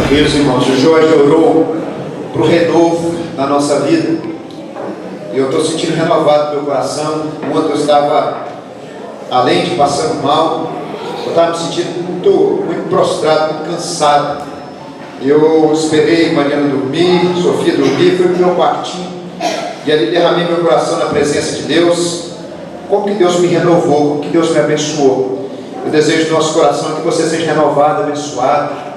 Queridos irmãos, o Jorge orou para o renovo na nossa vida e eu estou sentindo renovado no meu coração. Ontem eu estava, além de passando mal, eu estava me sentindo muito prostrado, muito cansado. Eu esperei Mariana dormir, Sofia dormir, fui para o meu quartinho e ali derramei meu coração na presença de Deus. Como que Deus me renovou, como que Deus me abençoou. Eu desejo no nosso coração que você seja renovado, abençoado,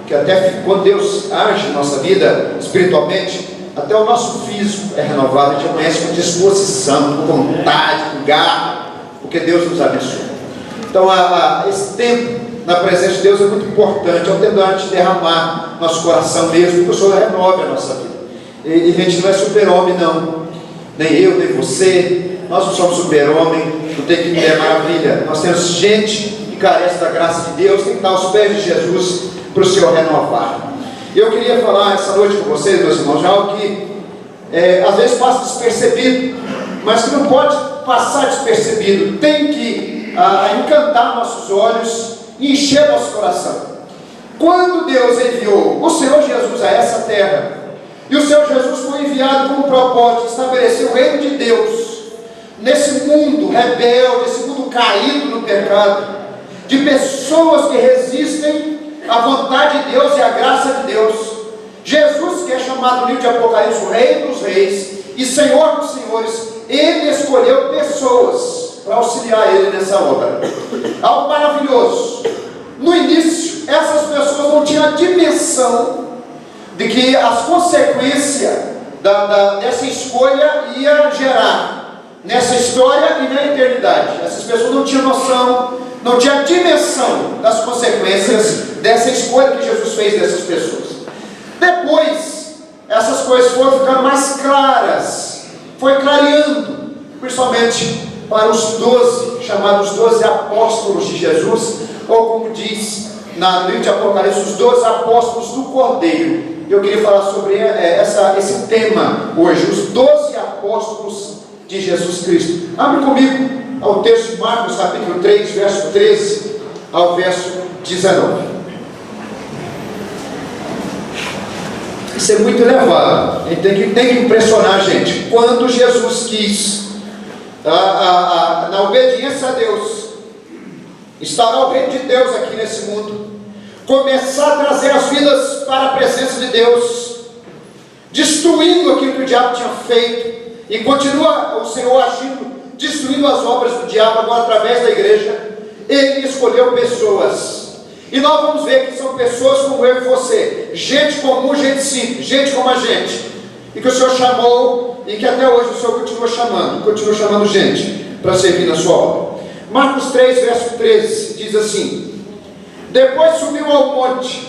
que até quando Deus age em nossa vida espiritualmente, até o nosso físico é renovado. A gente amanhece com disposição, com vontade, com garra, porque Deus nos abençoa. Então esse tempo na presença de Deus é muito importante. É um tempo de derramar nosso coração mesmo, que o Senhor renove a nossa vida. E a gente não é super-homem não, nem eu, nem você. Nós não somos super-homem, não tem que me dar maravilha. Nós temos gente que carece da graça de Deus, tem que estar aos pés de Jesus para o Senhor renovar. Eu queria falar essa noite com vocês, meus irmãos, de algo que às vezes passa despercebido, mas que não pode passar despercebido. Tem que encantar nossos olhos e encher nosso coração. Quando Deus enviou o Senhor Jesus a essa terra, e o Senhor Jesus foi enviado com o propósito de estabelecer o reino de Deus nesse mundo rebelde, esse mundo caído no pecado, de pessoas que resistem à vontade de Deus e à graça de Deus. Jesus, que é chamado no livro de Apocalipse o Rei dos Reis e Senhor dos Senhores, Ele escolheu pessoas para auxiliar Ele nessa obra. Algo maravilhoso. No início, essas pessoas não tinham a dimensão de que as consequências dessa escolha ia gerar nessa história e na eternidade. Essas pessoas não tinham noção, não tinham a dimensão das consequências dessa escolha que Jesus fez dessas pessoas. Depois, essas coisas foram ficando mais claras, foi clareando, principalmente para os 12, chamados 12 apóstolos de Jesus, ou como diz no livro de Apocalipse, os 12 apóstolos do Cordeiro. Eu queria falar sobre esse tema hoje, os 12 apóstolos de Jesus Cristo. Abre comigo ao texto de Marcos, capítulo 3, verso 13 ao verso 19. Isso é muito elevado, tem que impressionar a gente. Quando Jesus quis, na obediência a Deus, instaurar o reino de Deus aqui nesse mundo, começar a trazer as vidas para a presença de Deus, destruindo aquilo que o diabo tinha feito, e continua o Senhor agindo, destruindo as obras do diabo agora através da igreja. Ele escolheu pessoas, e nós vamos ver que são pessoas como eu e você, gente comum, gente simples, gente como a gente, e que o Senhor chamou, e que até hoje o Senhor continua chamando gente para servir na sua obra. Marcos 3, verso 13, diz assim: depois subiu ao monte,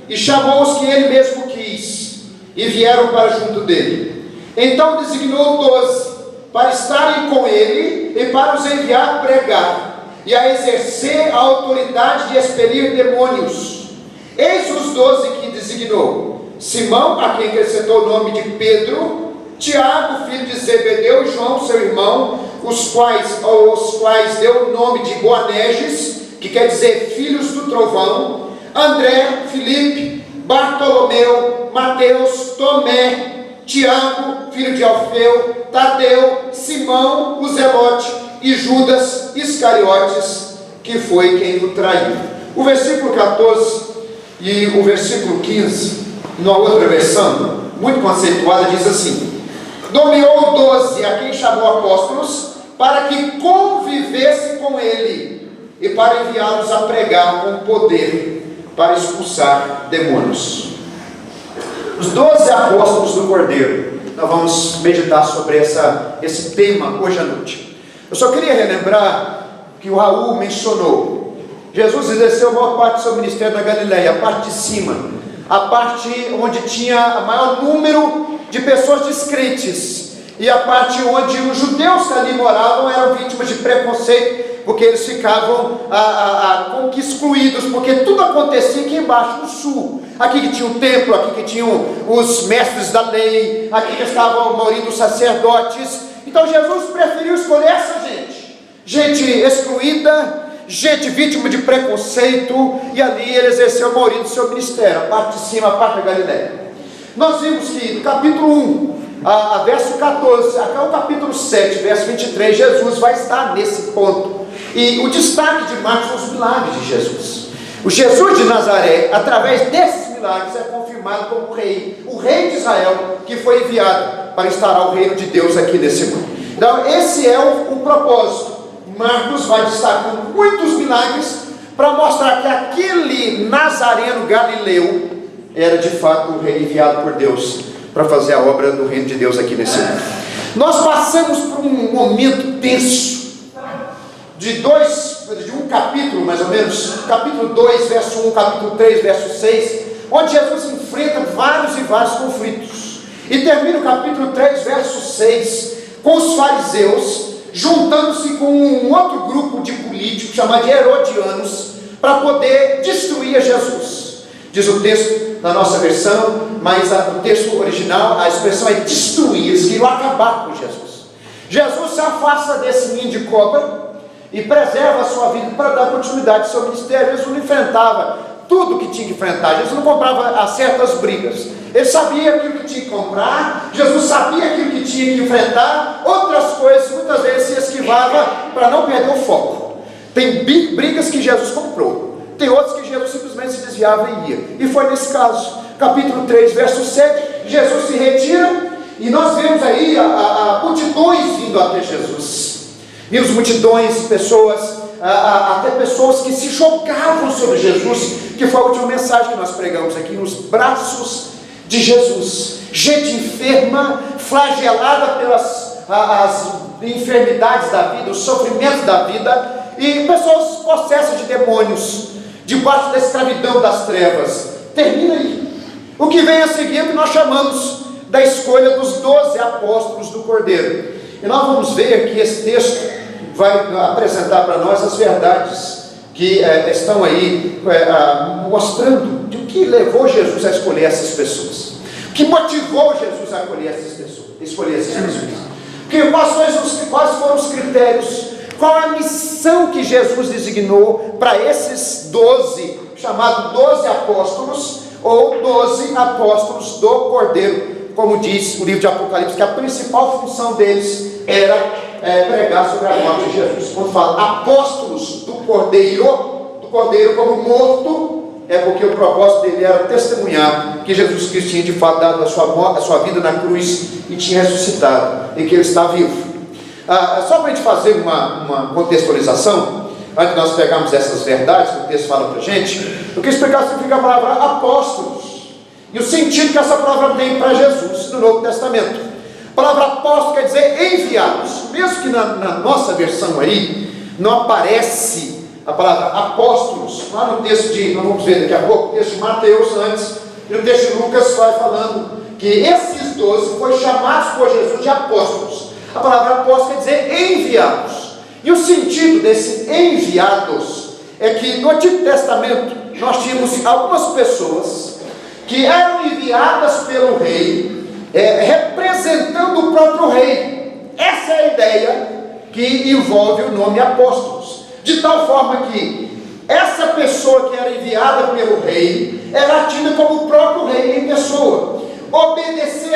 e chamou os que ele mesmo quis, e vieram para junto dele. Então designou 12 para estarem com ele e para os enviar a pregar e a exercer a autoridade de expelir demônios. Eis os 12 que designou: Simão, a quem acrescentou o nome de Pedro, Tiago, filho de Zebedeu, e João, seu irmão, aos quais deu o nome de Boanerges, que quer dizer filhos do trovão, André, Filipe, Bartolomeu, Mateus, Tomé, Tiago, filho de Alfeu, Tadeu, Simão, o Zelote, e Judas Iscariotes, que foi quem o traiu. O versículo 14 e o versículo 15, numa outra versão, muito conceituada, diz assim: nomeou 12 a quem chamou apóstolos, para que convivessem com ele, e para enviá-los a pregar com poder, para expulsar demônios. Os 12 apóstolos do Cordeiro. Nós vamos meditar sobre esse tema hoje à noite. Eu só queria relembrar que o Raul mencionou: Jesus exerceu a maior parte do seu ministério na Galileia, a parte de cima, a parte onde tinha o maior número de pessoas descrentes, e a parte onde os judeus que ali moravam eram vítimas de preconceito, porque eles ficavam como que excluídos, porque tudo acontecia aqui embaixo, no sul. Aqui que tinha o templo, aqui que tinham os mestres da lei, aqui que estavam a maioria dos sacerdotes. Então Jesus preferiu escolher essa gente excluída, gente vítima de preconceito, e ali ele exerceu a maioria do seu ministério, a parte de cima, a parte da Galileia. Nós vimos que no capítulo 1, verso 14, até o capítulo 7, verso 23, Jesus vai estar nesse ponto. E o destaque de Marcos são os milagres de Jesus. O Jesus de Nazaré, através desses milagres, é confirmado como o rei de Israel, que foi enviado para instaurar o reino de Deus aqui nesse mundo. Então esse é o propósito. Marcos vai destacando muitos milagres para mostrar que aquele nazareno galileu era de fato o rei enviado por Deus para fazer a obra do reino de Deus aqui nesse mundo. Nós passamos por um momento tenso de um capítulo mais ou menos, capítulo 2, verso 1, capítulo 3, verso 6, onde Jesus enfrenta vários e vários conflitos, e termina o capítulo 3, verso 6, com os fariseus juntando-se com um outro grupo de políticos chamado de herodianos, para poder destruir Jesus. Diz o texto na nossa versão, mas o texto original, a expressão é destruir, eles queriam acabar com Jesus. Jesus se afasta desse ninho de cobra e preserva a sua vida para dar continuidade ao seu ministério. Jesus não enfrentava tudo que tinha que enfrentar, Jesus não comprava a certas brigas, ele sabia aquilo que tinha que comprar, Jesus sabia aquilo que tinha que enfrentar, outras coisas muitas vezes se esquivava para não perder o foco. Tem brigas que Jesus comprou, tem outras que Jesus simplesmente se desviava e ia, e foi nesse caso. Capítulo 3, verso 7, Jesus se retira, e nós vemos aí multidões vindo até Jesus. Vimos multidões, pessoas, até pessoas que se jogavam sobre Jesus, que foi a última mensagem que nós pregamos aqui, nos braços de Jesus. Gente enferma, flagelada pelas as enfermidades da vida, os sofrimentos da vida, e pessoas possessas de demônios, debaixo da escravidão das trevas. Termina aí. O que vem a seguir é o que nós chamamos da escolha dos 12 apóstolos do Cordeiro. E nós vamos ver que esse texto vai apresentar para nós as verdades que estão aí mostrando o que levou Jesus a escolher essas pessoas, o que motivou Jesus a escolher essas pessoas, quais foram os critérios, qual a missão que Jesus designou para esses 12, chamados 12 apóstolos, ou 12 apóstolos do Cordeiro, como diz o livro de Apocalipse, que a principal função deles era pregar sobre a morte de Jesus. Quando fala apóstolos do Cordeiro como morto, é porque o propósito dele era testemunhar que Jesus Cristo tinha de fato dado a sua vida na cruz e tinha ressuscitado, e que ele está vivo. Só para a gente fazer uma contextualização, antes de nós pegarmos essas verdades que o texto fala para a gente, eu queria explicar o que significa a palavra apóstolos e o sentido que essa palavra tem para Jesus no Novo Testamento. A palavra apóstolo quer dizer enviados, mesmo que na nossa versão aí não aparece a palavra apóstolos, lá no texto nós vamos ver daqui a pouco, o texto de Mateus antes, e no texto de Lucas vai falando que esses 12 foram chamados por Jesus de apóstolos. A palavra apóstolo quer dizer enviados, e o sentido desse enviados é que no Antigo Testamento nós tínhamos algumas pessoas que eram enviadas pelo rei, representando o próprio rei. Essa é a ideia que envolve o nome apóstolos, de tal forma que essa pessoa que era enviada pelo rei era tida como o próprio rei em pessoa. Obedecer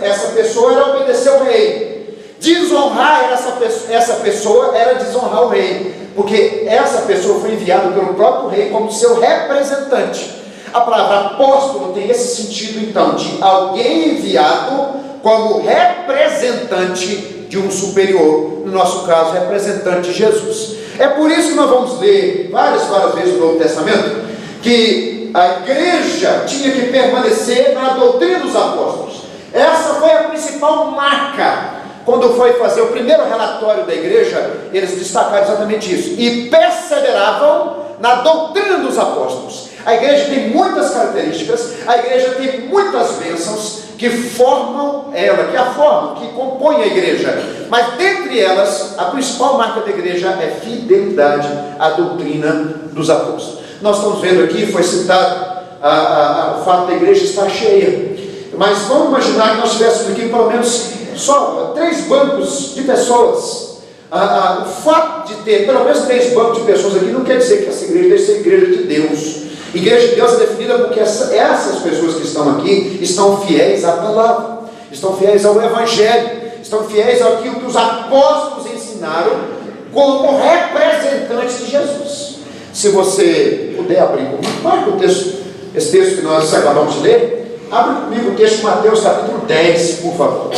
essa pessoa era obedecer o rei, desonrar essa pessoa era desonrar o rei, porque essa pessoa foi enviada pelo próprio rei como seu representante. A palavra apóstolo tem esse sentido então, de alguém enviado como representante de um superior, no nosso caso, representante de Jesus. É por isso que nós vamos ler várias vezes no Novo Testamento, que a igreja tinha que permanecer na doutrina dos apóstolos. Essa foi a principal marca. Quando foi fazer o primeiro relatório da igreja, eles destacaram exatamente isso, e perseveravam na doutrina dos apóstolos. A igreja tem muitas características, a igreja tem muitas bênçãos que formam ela, que compõem a igreja, mas dentre elas, a principal marca da igreja é fidelidade à doutrina dos apóstolos. Nós estamos vendo aqui, foi citado o fato da igreja estar cheia, mas vamos imaginar que nós tivéssemos aqui pelo menos só 3 bancos de pessoas o fato de ter pelo menos 3 bancos de pessoas aqui não quer dizer que essa igreja deve ser igreja de Deus. Igreja de Deus é definida porque essas pessoas que estão aqui estão fiéis à palavra, estão fiéis ao Evangelho, estão fiéis àquilo que os apóstolos ensinaram como representantes de Jesus. Se você puder abrir comigo, marca o texto, esse texto que nós acabamos de ler, abre comigo o texto de Mateus capítulo 10, por favor.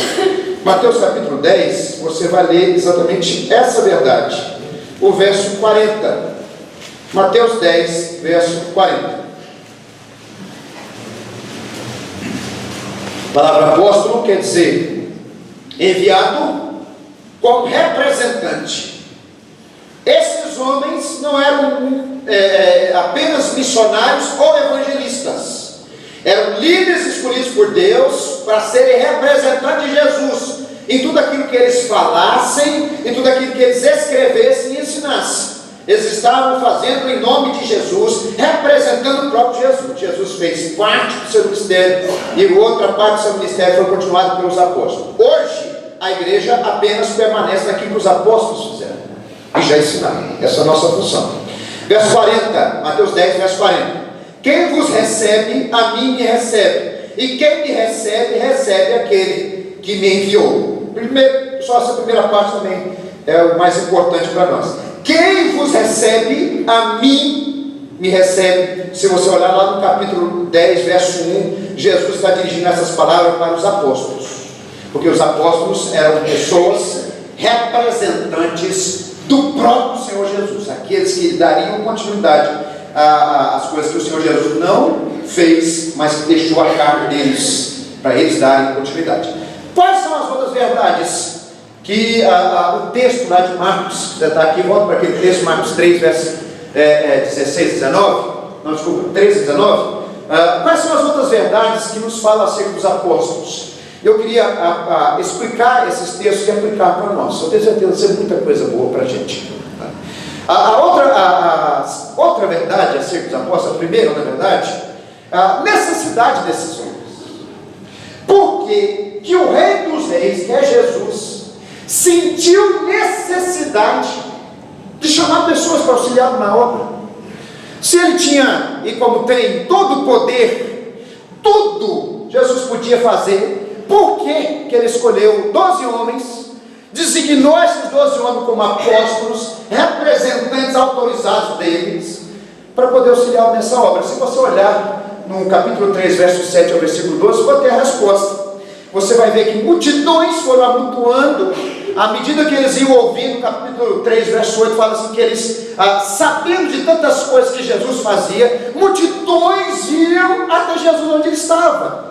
Mateus capítulo 10, você vai ler exatamente essa verdade, o verso 40. Mateus 10, verso 40. A palavra apóstolo quer dizer enviado como representante. Esses homens não eram apenas missionários ou evangelistas, eram líderes escolhidos por Deus para serem representantes de Jesus em tudo aquilo que eles falassem, em tudo aquilo que eles escrevessem e ensinassem. Eles estavam fazendo em nome de Jesus, representando o próprio Jesus. Jesus fez parte do seu ministério e outra parte do seu ministério foi continuada pelos apóstolos. Hoje, a igreja apenas permanece naquilo que os apóstolos fizeram e já ensinaram. Essa é a nossa função. Verso 40, Mateus 10, verso 40. Quem vos recebe, a mim me recebe, e quem me recebe, recebe aquele que me enviou. Primeiro, só essa primeira parte também é o mais importante para nós. Quem vos recebe, a mim me recebe. Se você olhar lá no capítulo 10, verso 1, Jesus está dirigindo essas palavras para os apóstolos, porque os apóstolos eram pessoas representantes do próprio Senhor Jesus, aqueles que dariam continuidade às coisas que o Senhor Jesus não fez, mas que deixou a cargo deles, para eles darem continuidade. Quais são as outras verdades que o texto lá de Marcos, já está aqui, volta para aquele texto, Marcos 3, versos 16 e 19, não, desculpa, 13 e 19, quais são as outras verdades que nos falam acerca dos apóstolos? Eu queria explicar esses textos e aplicar para nós. Eu tenho certeza que vai ser muita coisa boa para a gente. A outra verdade acerca dos apóstolos, a primeira, na verdade, a necessidade desses homens. Porque que o Rei dos Reis, que é Jesus, sentiu necessidade de chamar pessoas para auxiliar na obra. Se ele tinha, e como tem, todo o poder, tudo Jesus podia fazer, por que ele escolheu 12 homens, designou esses 12 homens como apóstolos, representantes autorizados deles, para poder auxiliar nessa obra? Se você olhar no capítulo 3, verso 7 ao versículo 12, vai ter a resposta. Você vai ver que multidões foram amontoando, à medida que eles iam ouvindo. Capítulo 3, verso 8, fala assim, que eles, sabendo de tantas coisas que Jesus fazia, multidões iam até Jesus onde ele estava.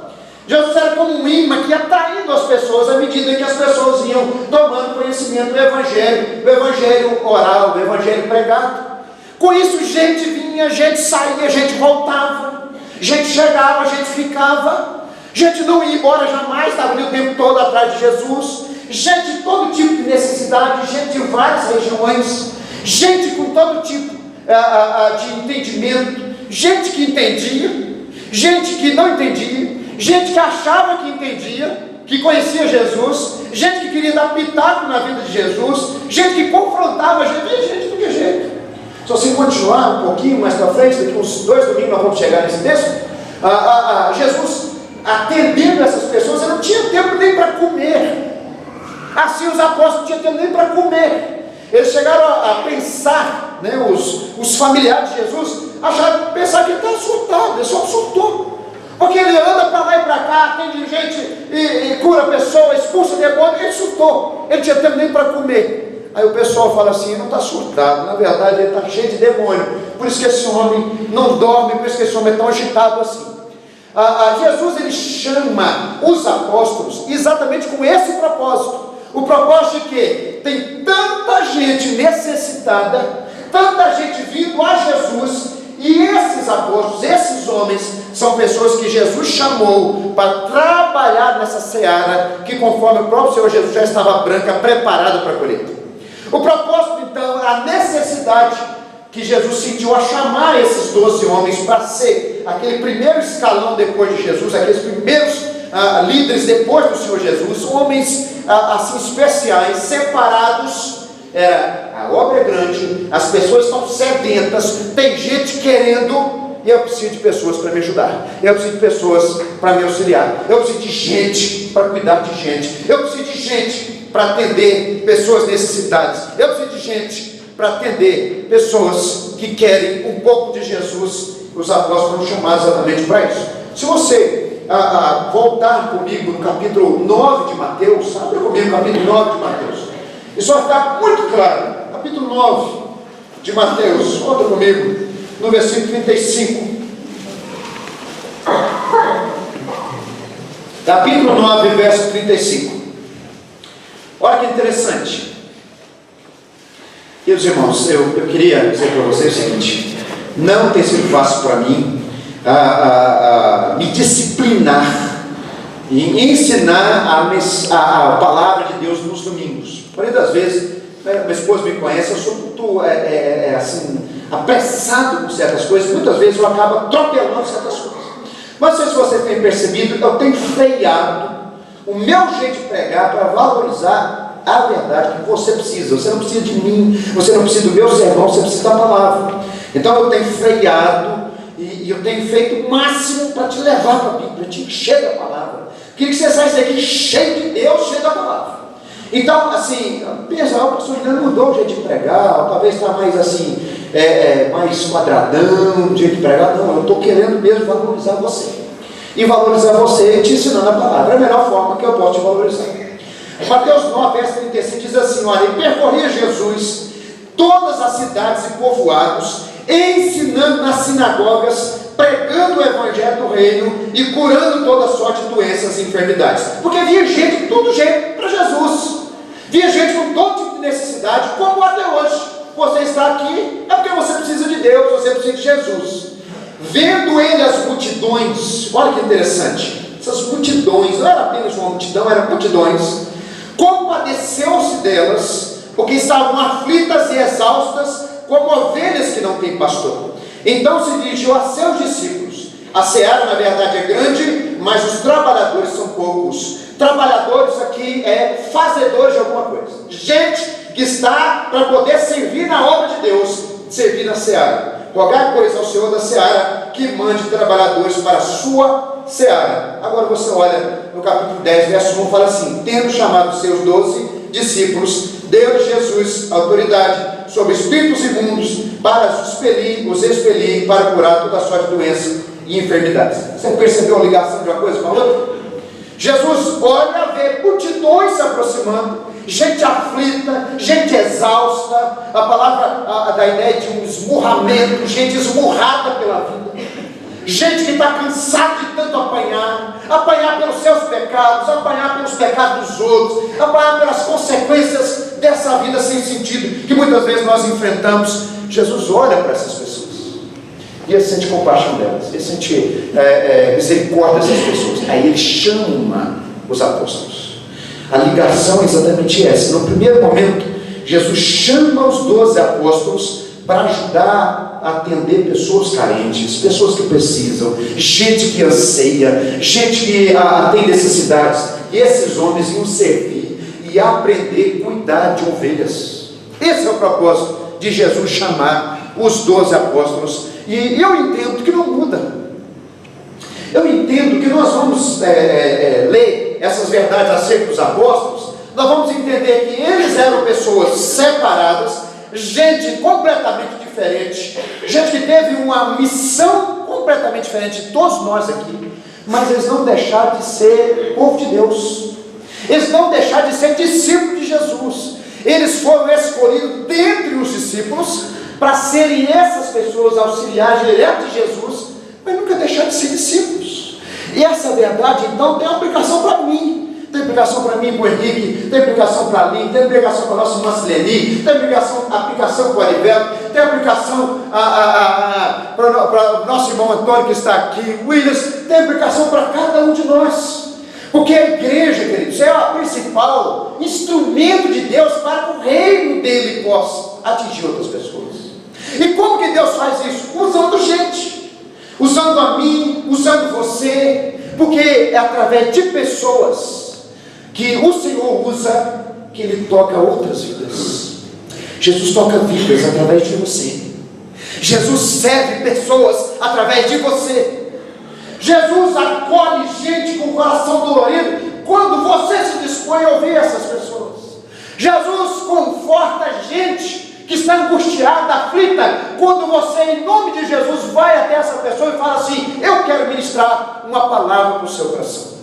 Jesus era como um imã que ia atraindo as pessoas, à medida que as pessoas iam tomando conhecimento do Evangelho oral, do Evangelho pregado. Com isso, gente vinha, gente saía, gente voltava, gente chegava, gente ficava. Gente não ia embora jamais, estava ali o tempo todo atrás de Jesus. Gente de todo tipo de necessidade, gente de várias regiões, gente com todo tipo de entendimento, gente que entendia, gente que não entendia, gente que achava que entendia, que conhecia Jesus, gente que queria dar pitaco na vida de Jesus, gente que confrontava a gente do que jeito. Se você continuar um pouquinho mais para frente, daqui uns 2 domingos nós vamos chegar nesse texto, Jesus atendendo essas pessoas, ele não tinha tempo nem para comer. Assim os apóstolos não tinham tempo nem para comer. Eles chegaram a pensar, né, os familiares de Jesus, pensaram que ele estava surtado, ele só surtou. Porque ele anda para lá e para cá, atende gente e cura a pessoa, expulsa demônio, ele surtou. Ele não tinha tempo nem para comer. Aí o pessoal fala assim, não está surtado, na verdade ele está cheio de demônio. Por isso que esse homem não dorme, por isso que esse homem é tão agitado assim. Jesus ele chama os apóstolos exatamente com esse propósito. O propósito de que tem tanta gente necessitada, tanta gente vindo a Jesus, e esses apóstolos, esses homens, são pessoas que Jesus chamou para trabalhar nessa seara, que conforme o próprio Senhor Jesus já estava branca, preparada para a colheita. O propósito então, a necessidade que Jesus sentiu a chamar esses 12 homens para ser aquele primeiro escalão depois de Jesus, aqueles primeiros líderes depois do Senhor Jesus, homens assim especiais, separados era: a obra é grande, as pessoas estão sedentas, tem gente querendo, e eu preciso de pessoas para me ajudar, eu preciso de pessoas para me auxiliar, eu preciso de gente para cuidar de gente, eu preciso de gente para atender pessoas necessitadas, eu preciso de gente para atender pessoas que querem um pouco de Jesus. Os apóstolos foram chamados exatamente para isso. Se você voltar comigo no capítulo 9 de Mateus, abre comigo no capítulo 9 de Mateus, isso vai ficar muito claro. Capítulo 9 de Mateus, volta comigo no versículo 35. Capítulo 9, verso 35. Olha que interessante. Queridos irmãos, eu queria dizer para vocês o seguinte: não tem sido fácil para mim me disciplinar e ensinar a palavra de Deus nos domingos. A maioria das vezes, minha esposa me conhece, eu sou muito assim, apressado com certas coisas, muitas vezes eu acabo atropelando certas coisas. Mas não sei se você tem percebido, eu tenho freado o meu jeito de pregar para valorizar a verdade que você precisa. Você não precisa de mim, você não precisa do meu sermão, você precisa da palavra. Então eu tenho freado e eu tenho feito o máximo para te levar para a Bíblia, te encher da palavra. Queria que você saísse daqui cheio de Deus, cheio da palavra. Então, assim, pensa, o pastor Juliano mudou o jeito de pregar, talvez está mais assim, mais quadradão, o jeito de pregar. Não, eu estou querendo mesmo valorizar você. E valorizar você te ensinando a palavra. É a melhor forma que eu posso te valorizar. Mateus 9, verso 35 diz assim: olha, e percorria Jesus todas as cidades e povoados, ensinando nas sinagogas, pregando o evangelho do reino e curando toda sorte de doenças e enfermidades. Porque via gente de todo jeito para Jesus, via gente com todo tipo de necessidade, como até hoje. Você está aqui é porque você precisa de Deus, você precisa de Jesus. Vendo ele as multidões, olha que interessante, essas multidões, não era apenas uma multidão, eram multidões, compadeceu-se delas, porque estavam aflitas e exaustas, como ovelhas que não têm pastor. Então se dirigiu a seus discípulos: a seara na verdade é grande, mas os trabalhadores são poucos. Trabalhadores aqui é fazedores de alguma coisa, gente que está para poder servir na obra de Deus, servir na seara. Rogai, pois, ao Senhor da seara que mande trabalhadores para a sua seara. Agora você olha no capítulo 10, verso 1, fala assim: tendo chamado seus 12 discípulos, deu Jesus autoridade sobre espíritos imundos para os expelir, para curar toda sorte de doença e enfermidades. Você percebeu a ligação de uma coisa com a outra? Jesus olha, vê multidões se aproximando, gente aflita, gente exausta, a palavra da ideia de um esmurramento, gente esmurrada pela vida, gente que está cansada de tanto apanhar pelos seus pecados, apanhar pelos pecados dos outros, apanhar pelas consequências dessa vida sem sentido que muitas vezes nós enfrentamos. Jesus olha para essas pessoas e ele sente compaixão delas, ele sente misericórdia dessas pessoas. Aí ele chama os apóstolos. A ligação é exatamente essa. No primeiro momento, Jesus chama os 12 apóstolos para ajudar a atender pessoas carentes, pessoas que precisam, gente que anseia, gente que tem necessidades. E esses homens iam servir e aprender a cuidar de ovelhas. Esse é o propósito de Jesus chamar os 12 apóstolos. E eu entendo que não muda. Eu entendo que nós vamos ler essas verdades acerca dos apóstolos, nós vamos entender que eles eram pessoas separadas, gente completamente diferente, gente que teve uma missão completamente diferente de todos nós aqui, mas eles não deixaram de ser povo de Deus, eles não deixaram de ser discípulos de Jesus. Eles foram escolhidos dentre os discípulos para serem essas pessoas auxiliares direto de Jesus, mas nunca deixaram de ser discípulos. E essa verdade então tem aplicação para mim, tem aplicação para mim, para o Henrique, tem aplicação para a Lin, tem aplicação para a nossa irmã Sileni, tem aplicação para o Arivelto, tem aplicação para o nosso irmão Antônio que está aqui, Williams, tem aplicação para cada um de nós. Porque a igreja, queridos, é o principal instrumento de Deus para que o reino dele possa atingir outras pessoas. E como que Deus faz isso? Usando gente, usando a mim, usando você, porque é através de pessoas que o Senhor usa que Ele toca outras vidas. Jesus toca vidas através de você. Jesus serve pessoas através de você. Jesus acolhe gente com o coração dolorido quando você se dispõe a ouvir essas pessoas. Jesus conforta gente que está angustiada, aflita, quando você, em nome de Jesus, vai até essa pessoa e fala assim: eu quero ministrar uma palavra para o seu coração.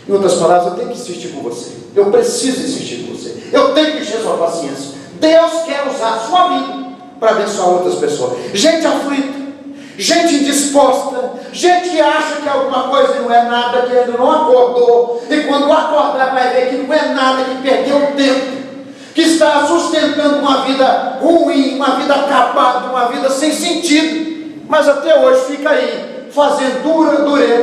Em outras palavras, eu tenho que insistir com você, eu preciso insistir com você, eu tenho que encher sua paciência. Deus quer usar a sua vida para abençoar outras pessoas. Gente aflita, gente indisposta, gente que acha que alguma coisa não é nada, que ainda não acordou, e quando acordar vai ver que não é nada, que perdeu tempo, que está sustentando uma vida ruim, uma vida acabada, uma vida sem sentido, mas até hoje fica aí, fazendo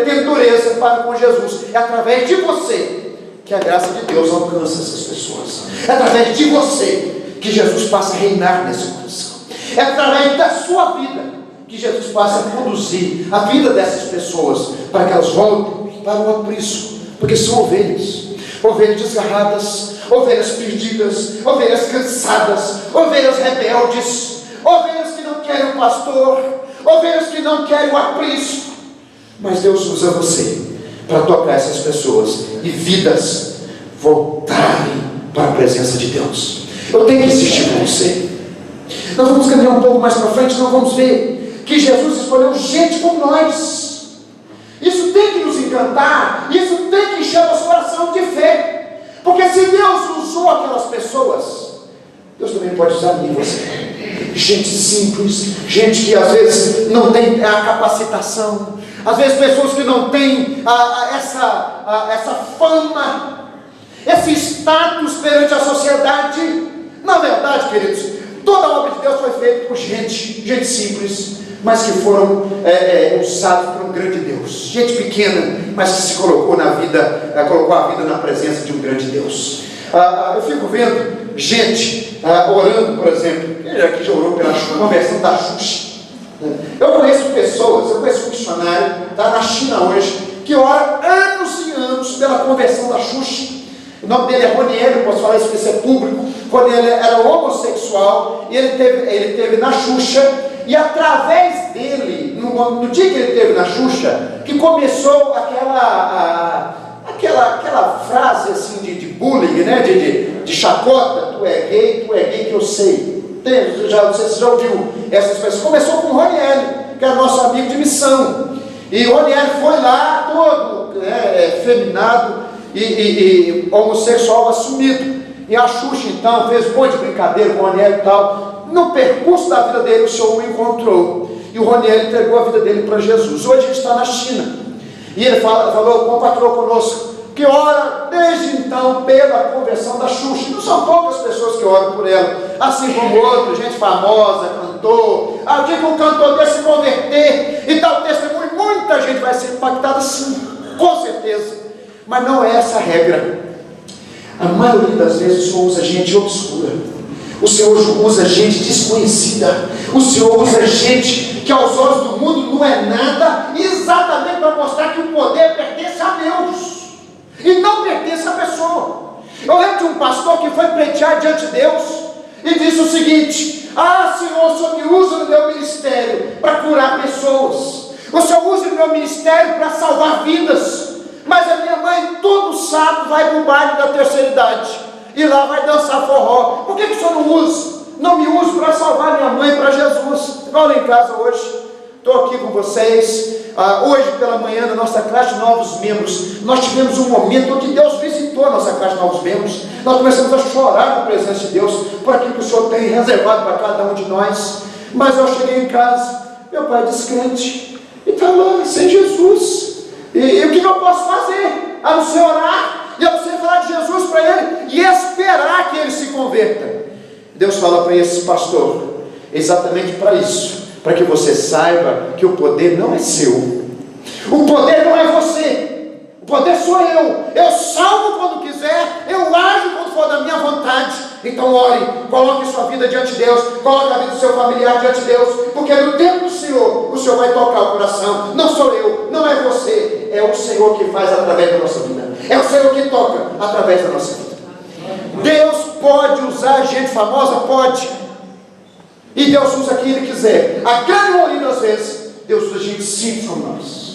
tendo dureza para com Jesus. É através de você que a graça de Deus alcança essas pessoas. É através de você que Jesus passa a reinar nesse coração. É através da sua vida que Jesus passa a conduzir a vida dessas pessoas, para que elas voltem para o aprisco, porque são ovelhas desgarradas, ovelhas perdidas, ovelhas cansadas, ovelhas rebeldes, ovelhas que não querem o pastor, ovelhas que não querem o aprisco. Mas Deus usa você para tocar essas pessoas e vidas voltarem para a presença de Deus. Eu tenho que insistir com você. Nós vamos caminhar um pouco mais para frente, nós vamos ver que Jesus escolheu gente como nós. Isso tem que nos encantar, isso tem que encher nosso coração de fé, porque se Deus usou aquelas pessoas, Deus também pode usar mim e você. Gente simples, gente que às vezes não tem a capacitação, às vezes pessoas que não têm essa fama, esse status perante a sociedade. Na verdade, queridos, toda a obra de Deus foi feita por gente simples, mas que foram usados por um grande Deus. Gente pequena, mas que se colocou na vida, colocou a vida na presença de um grande Deus. Eu fico vendo gente orando, por exemplo, quem aqui já orou pela conversão da Xuxa? Eu conheço pessoas, eu conheço um missionário, está na China hoje, que ora anos e anos pela conversão da Xuxa. O nome dele é Roniel, posso falar isso porque isso é público. Roniel era homossexual e ele teve na Xuxa. E através dele, no dia que ele esteve na Xuxa, que começou aquela frase assim de bullying, né? de chacota: tu é gay que eu sei. Não sei se você já ouviu essas pessoas. Começou com o Roniel, que era nosso amigo de missão. E o Roniel foi lá todo efeminado e homossexual assumido. E a Xuxa então fez um monte de brincadeira com o Roniel e tal. No percurso da vida dele, o Senhor o encontrou, e o Roniel entregou a vida dele para Jesus. Hoje ele está na China, e ele compartilhou conosco que ora desde então pela conversão da Xuxa. Não são poucas pessoas que oram por ela, assim como outros, gente famosa, cantor. Ao dia que um cantor desse se converter e dar o testemunho, muita gente vai ser impactada, sim, com certeza, mas não é essa a regra. A maioria das vezes o Senhor usa gente obscura, o Senhor usa gente desconhecida, o Senhor usa gente que aos olhos do mundo não é nada, exatamente para mostrar que o poder pertence a Deus e não pertence à pessoa. Eu lembro de um pastor que foi pleitear diante de Deus e disse o seguinte: Senhor, o Senhor me usa no meu ministério para curar pessoas, o Senhor usa no meu ministério para salvar vidas, mas a minha mãe todo sábado vai para o baile da terceira idade e lá vai dançar forró. Por que o Senhor não me usa para salvar minha mãe para Jesus? Olha em casa hoje, estou aqui com vocês. Hoje pela manhã, na nossa classe de novos membros, nós tivemos um momento onde Deus visitou a nossa classe de novos membros. Nós começamos a chorar na presença de Deus por aquilo que o Senhor tem reservado para cada um de nós. Mas eu cheguei em casa, meu pai descrente, e está lá sem Jesus. E o que eu posso fazer? A não ser orar, e a não ser falar de Jesus para ele e esperar que ele se converta. Deus fala para esse pastor exatamente para isso, para que você saiba que o poder não é seu, o poder não é você, o poder sou eu salvo quando quiser, eu ajo quando for da minha vontade. Então ore, coloque sua vida diante de Deus, coloque a vida do seu familiar diante de Deus, porque no tempo do Senhor, o Senhor vai tocar o coração. Não sou eu, não é você, é o Senhor que faz através da nossa vida, é o Senhor que toca através da nossa vida. Deus pode usar gente famosa? Pode. E Deus usa quem Ele quiser. A grande maioria das vezes, Deus usa gente simples como nós.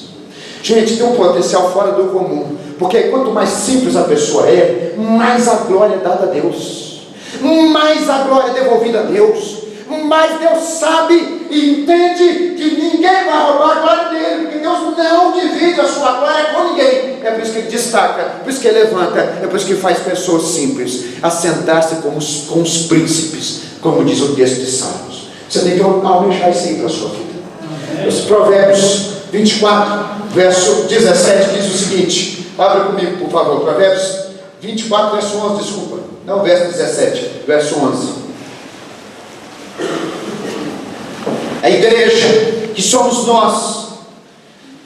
Gente, tem um potencial fora do comum. Porque quanto mais simples a pessoa é, mais a glória é dada a Deus, mais a glória é devolvida a Deus, mais Deus sabe e entende que ninguém vai roubar a glória dele, porque Deus não divide a sua glória com ninguém. É por isso que Ele destaca, por isso que Ele levanta, é por isso que faz pessoas simples assentar-se com os príncipes, como diz o texto de Salmos. Você tem que almejar isso aí para a sua vida. Os Provérbios 24, verso 17 diz o seguinte, abra comigo por favor, Provérbios 24, verso 11, desculpa, não verso 17, verso 11. A igreja, que somos nós,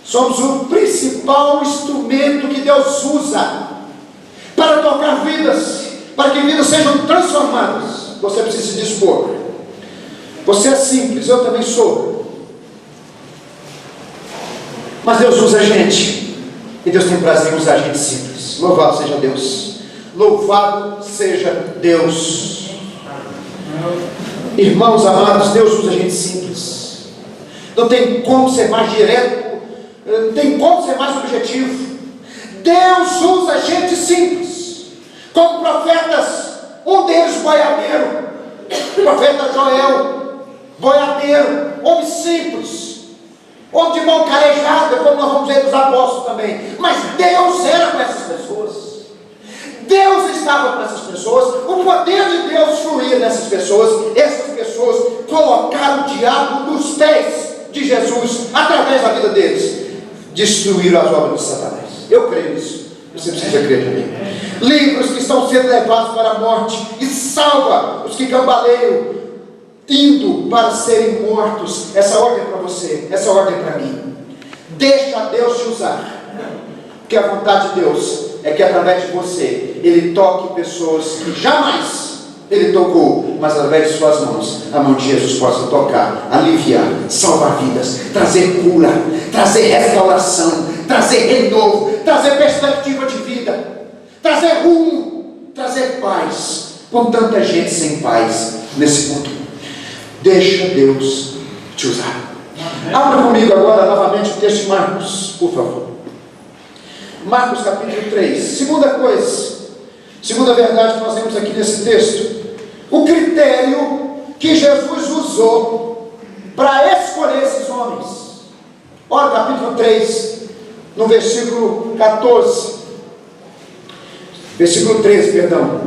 somos o principal instrumento que Deus usa para tocar vidas, para que vidas sejam transformadas. Você precisa se dispor. Você é simples, eu também sou. Mas Deus usa a gente, e Deus tem prazer em usar a gente simples. Louvado seja Deus. Louvado seja Deus. Irmãos amados, Deus usa a gente simples. Não tem como ser mais direto, não tem como ser mais objetivo. Deus usa a gente simples. Como profetas, um deles boiadeiro, o profeta Joel, boiadeiro, homem simples, homem de mão calejada, como nós vamos ver dos apóstolos também. Mas Deus era com essas pessoas, Deus estava com essas pessoas, o poder de Deus fluía nessas pessoas. Essas pessoas colocaram o diabo nos pés de Jesus, através da vida deles, destruíram as obras de Satanás. Eu creio nisso, você precisa crer também. Livros que estão sendo levados para a morte, e salva os que cambaleiam, indo para serem mortos. Essa ordem é para você, essa ordem é para mim. Deixa Deus te usar, porque a vontade de Deus é que através de você Ele toque pessoas que jamais Ele tocou, mas através de suas mãos, a mão de Jesus possa tocar, aliviar, salvar vidas, trazer cura, trazer restauração, trazer renovo, trazer perspectiva de vida, trazer rumo, trazer paz, com tanta gente sem paz nesse mundo. Deixa Deus te usar. Abra comigo agora novamente o texto de Marcos, por favor. Marcos capítulo 3. Segunda verdade que nós vemos aqui nesse texto, o critério que Jesus usou para escolher esses homens. Olha, capítulo 3, no versículo 14, versículo 13, perdão,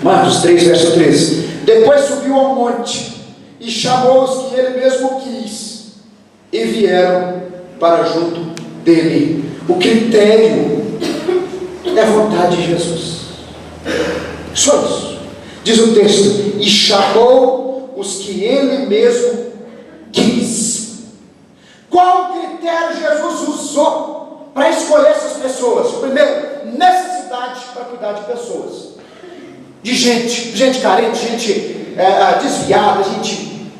Marcos 3, verso 13. Depois subiu ao monte e chamou os que ele mesmo quis, e vieram para junto dele. O critério é a vontade de Jesus. Só isso. Diz o texto: e chamou os que ele mesmo quis. Qual o critério Jesus usou para escolher essas pessoas? Primeiro, necessidade para cuidar de pessoas, de gente carente, gente desviada, gente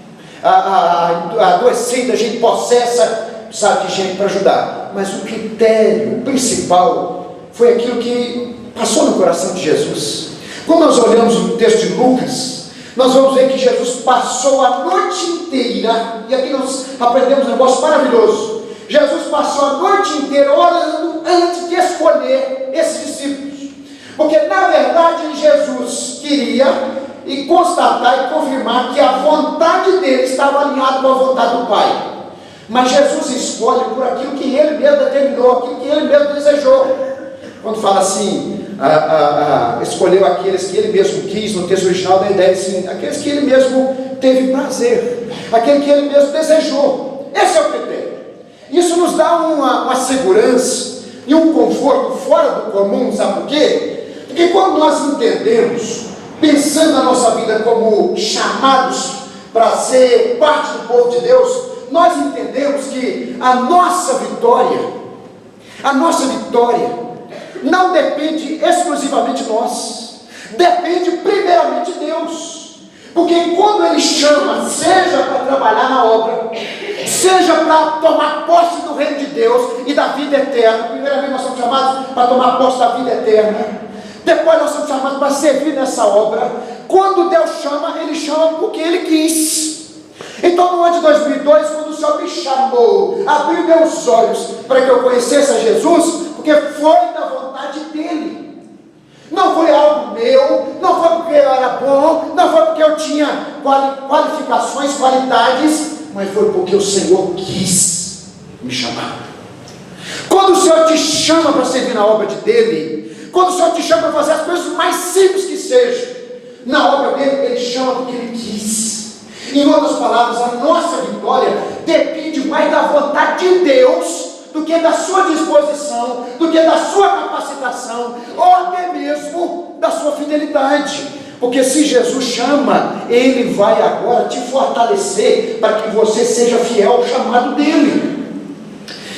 adoecida, gente possessa, precisava de gente para ajudar. Mas o critério principal foi aquilo que passou no coração de Jesus. Quando nós olhamos o texto de Lucas, nós vamos ver que Jesus passou a noite inteira, e aqui nós aprendemos um negócio maravilhoso. Jesus passou a noite inteira orando antes de escolher esses discípulos, porque na verdade Jesus queria e constatar e confirmar que a vontade dele estava alinhada com a vontade do Pai. Mas Jesus escolhe por aquilo que ele mesmo determinou, aquilo que ele mesmo desejou. Quando fala assim, escolheu aqueles que ele mesmo quis, no texto original da ideia assim, aqueles que ele mesmo teve prazer, aquele que ele mesmo desejou. Esse é o critério. Isso nos dá uma segurança e um conforto fora do comum. Sabe por quê? Porque quando nós entendemos, pensando na nossa vida como chamados para ser parte do povo de Deus, nós entendemos que a nossa vitória não depende exclusivamente de nós, depende primeiramente de Deus. Porque quando Ele chama, seja para trabalhar na obra, seja para tomar posse do reino de Deus e da vida eterna, primeiramente nós somos chamados para tomar posse da vida eterna. Depois nós somos chamados para servir nessa obra. Quando Deus chama, Ele chama porque Ele quis. Então no ano de 2002, quando o Senhor me chamou, abriu meus olhos para que eu conhecesse a Jesus, porque foi da vontade dEle. Não foi algo meu, não foi porque eu era bom, não foi porque eu tinha qualificações, qualidades, mas foi porque o Senhor quis me chamar. Quando o Senhor te chama para servir na obra dEle, quando o Senhor te chama para fazer as coisas mais simples que sejam, na obra dEle, Ele chama porque Ele quis. Em outras palavras, a nossa vitória depende mais da vontade de Deus do que da sua disposição, do que da sua capacitação, ou até mesmo da sua fidelidade. Porque se Jesus chama, Ele vai agora te fortalecer para que você seja fiel ao chamado dEle.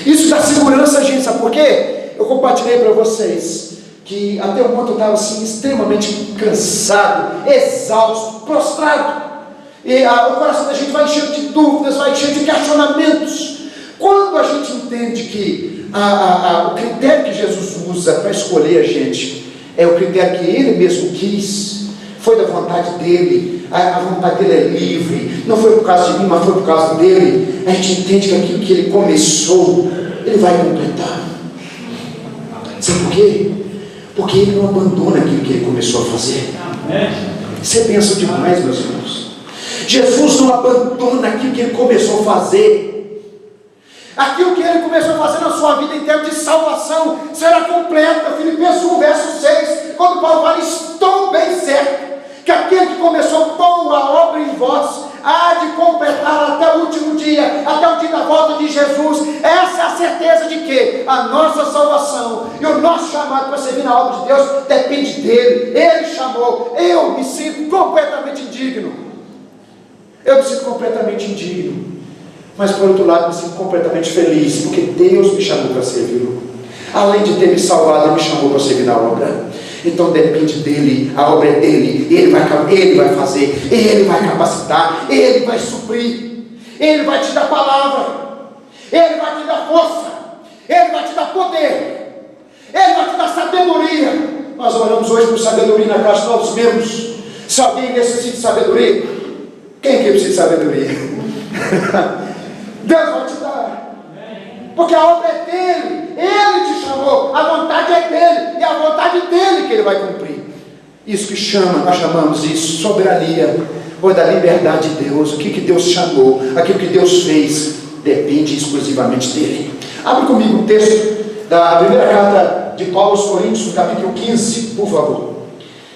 Isso dá segurança, gente, sabe por quê? Eu compartilhei para vocês que até o ponto eu estava assim, extremamente cansado, exausto, prostrado. E o coração da gente vai enchendo de dúvidas, vai enchendo de questionamentos. Quando a gente entende que o critério que Jesus usa para escolher a gente é o critério que Ele mesmo quis, foi da vontade dEle, a vontade dEle é livre, não foi por causa de mim, mas foi por causa dEle, a gente entende que aquilo que Ele começou, Ele vai completar. Sabe por quê? Porque Ele não abandona aquilo que Ele começou a fazer. Você pensa demais, meus irmãos. Jesus não abandona aquilo que Ele começou a fazer. Aquilo que Ele começou a fazer na sua vida em termos de salvação será completa. Filipenses 1, verso 6, quando Paulo fala: estou bem certo que aquele que começou boa obra em vós há de completar até o último dia, até o dia da volta de Jesus. Essa é a certeza de que a nossa salvação e o nosso chamado para servir na obra de Deus depende dEle. Ele chamou. Eu me sinto completamente indigno. Eu me sinto completamente indigno. Mas por outro lado, me sinto completamente feliz, porque Deus me chamou para servi-lo. Além de ter me salvado, Ele me chamou para servir na obra. Então depende dEle, a obra é dEle. Ele vai fazer, Ele vai capacitar, Ele vai suprir, Ele vai te dar palavra, Ele vai te dar força, Ele vai te dar poder, Ele vai te dar sabedoria. Nós oramos hoje por sabedoria na casa dos novos membros. Se alguém necessita de sabedoria, quem que precisa de sabedoria? Deus vai te dar, porque a obra é dEle, Ele te chamou, a vontade é dEle, e a vontade dEle que Ele vai cumprir. Isso que nós chamamos de soberania, ou da liberdade de Deus. O que Deus chamou, aquilo que Deus fez, depende exclusivamente dEle. Abre comigo o texto da primeira carta de Paulo aos Coríntios, no capítulo 15, por favor.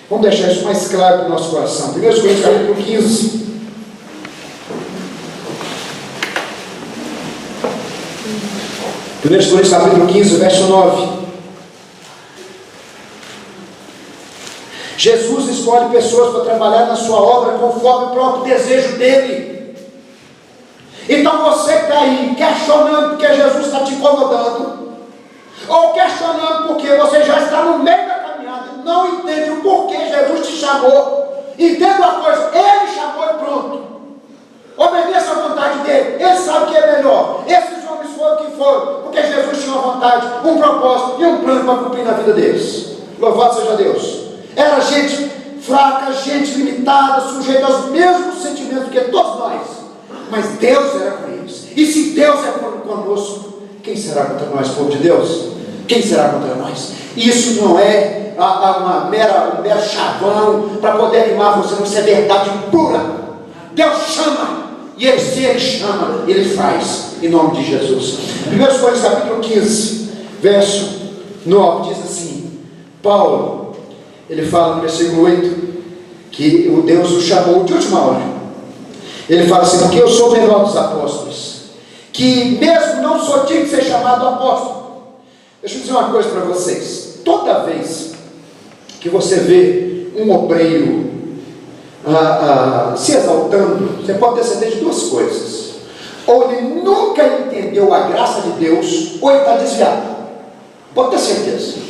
Vamos deixar isso mais claro para o nosso coração. 1 Coríntios, capítulo 15. 1 Coríntios capítulo 15, verso 9. Jesus escolhe pessoas para trabalhar na sua obra conforme o próprio desejo dEle. Então você está aí questionando porque Jesus está te incomodando, ou questionando porque você já está no meio da caminhada e não entende o porquê Jesus te chamou. Entenda uma coisa: Ele chamou e pronto. Obedeça a vontade dEle. Ele sabe o que é melhor. Esses homens foram o que foram porque Jesus tinha uma vontade, um propósito e um plano para cumprir na vida deles. Louvado seja Deus. Era gente fraca, gente limitada, sujeita aos mesmos sentimentos que todos nós, mas Deus era com eles. E se Deus é conosco, quem será contra nós, povo de Deus? Quem será contra nós? Isso não é um mero chavão para poder animar você, não. Isso é verdade pura. Deus chama, e se Ele chama, Ele faz, em nome de Jesus. 1 Coríntios capítulo 15, verso 9, diz assim: Paulo, ele fala no versículo 8, que o Deus o chamou de última hora. Ele fala assim: porque eu sou o menor dos apóstolos, que mesmo não sou digno de ser chamado apóstolo. Deixa eu dizer uma coisa para vocês: toda vez que você vê um obreiro se exaltando, você pode ter certeza de duas coisas: ou ele nunca entendeu a graça de Deus, ou ele está desviado. Pode ter certeza.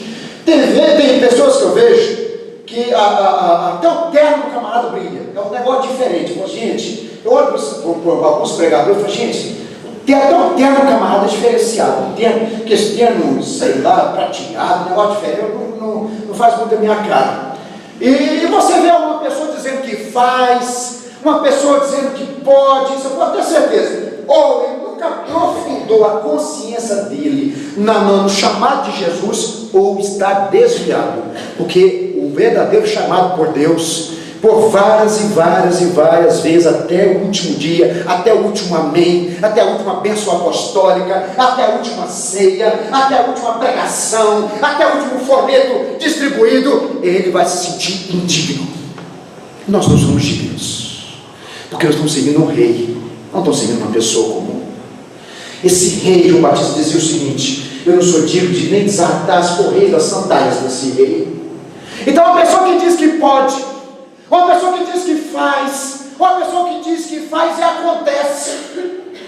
Tem pessoas que eu vejo que até o terno do camarada brilha, é um negócio diferente. Gente, eu olho para alguns pregadores e falo: gente, o Tem até um terno, camarada, diferenciado. Um terno, que esse terno, sei lá, prateado, negócio diferente, não faz muito a minha cara. E você vê uma pessoa dizendo que faz, uma pessoa dizendo que pode, você pode ter certeza. Ou ele nunca aprofundou a consciência dele no chamado de Jesus, ou está desviado. Porque o verdadeiro chamado por Deus, por várias e várias e várias vezes, até o último dia, até o último amém, até a última bênção apostólica, até a última ceia, até a última pregação, até o último folheto distribuído, ele vai se sentir indigno. Nós não somos dignos, porque nós estamos seguindo um rei, não estamos seguindo uma pessoa comum. Esse rei, João Batista, dizia o seguinte: eu não sou digno de nem desatar as correias das sandálias desse rei. Então, uma pessoa que diz que pode, uma pessoa que diz que faz, uma pessoa que diz que faz e acontece,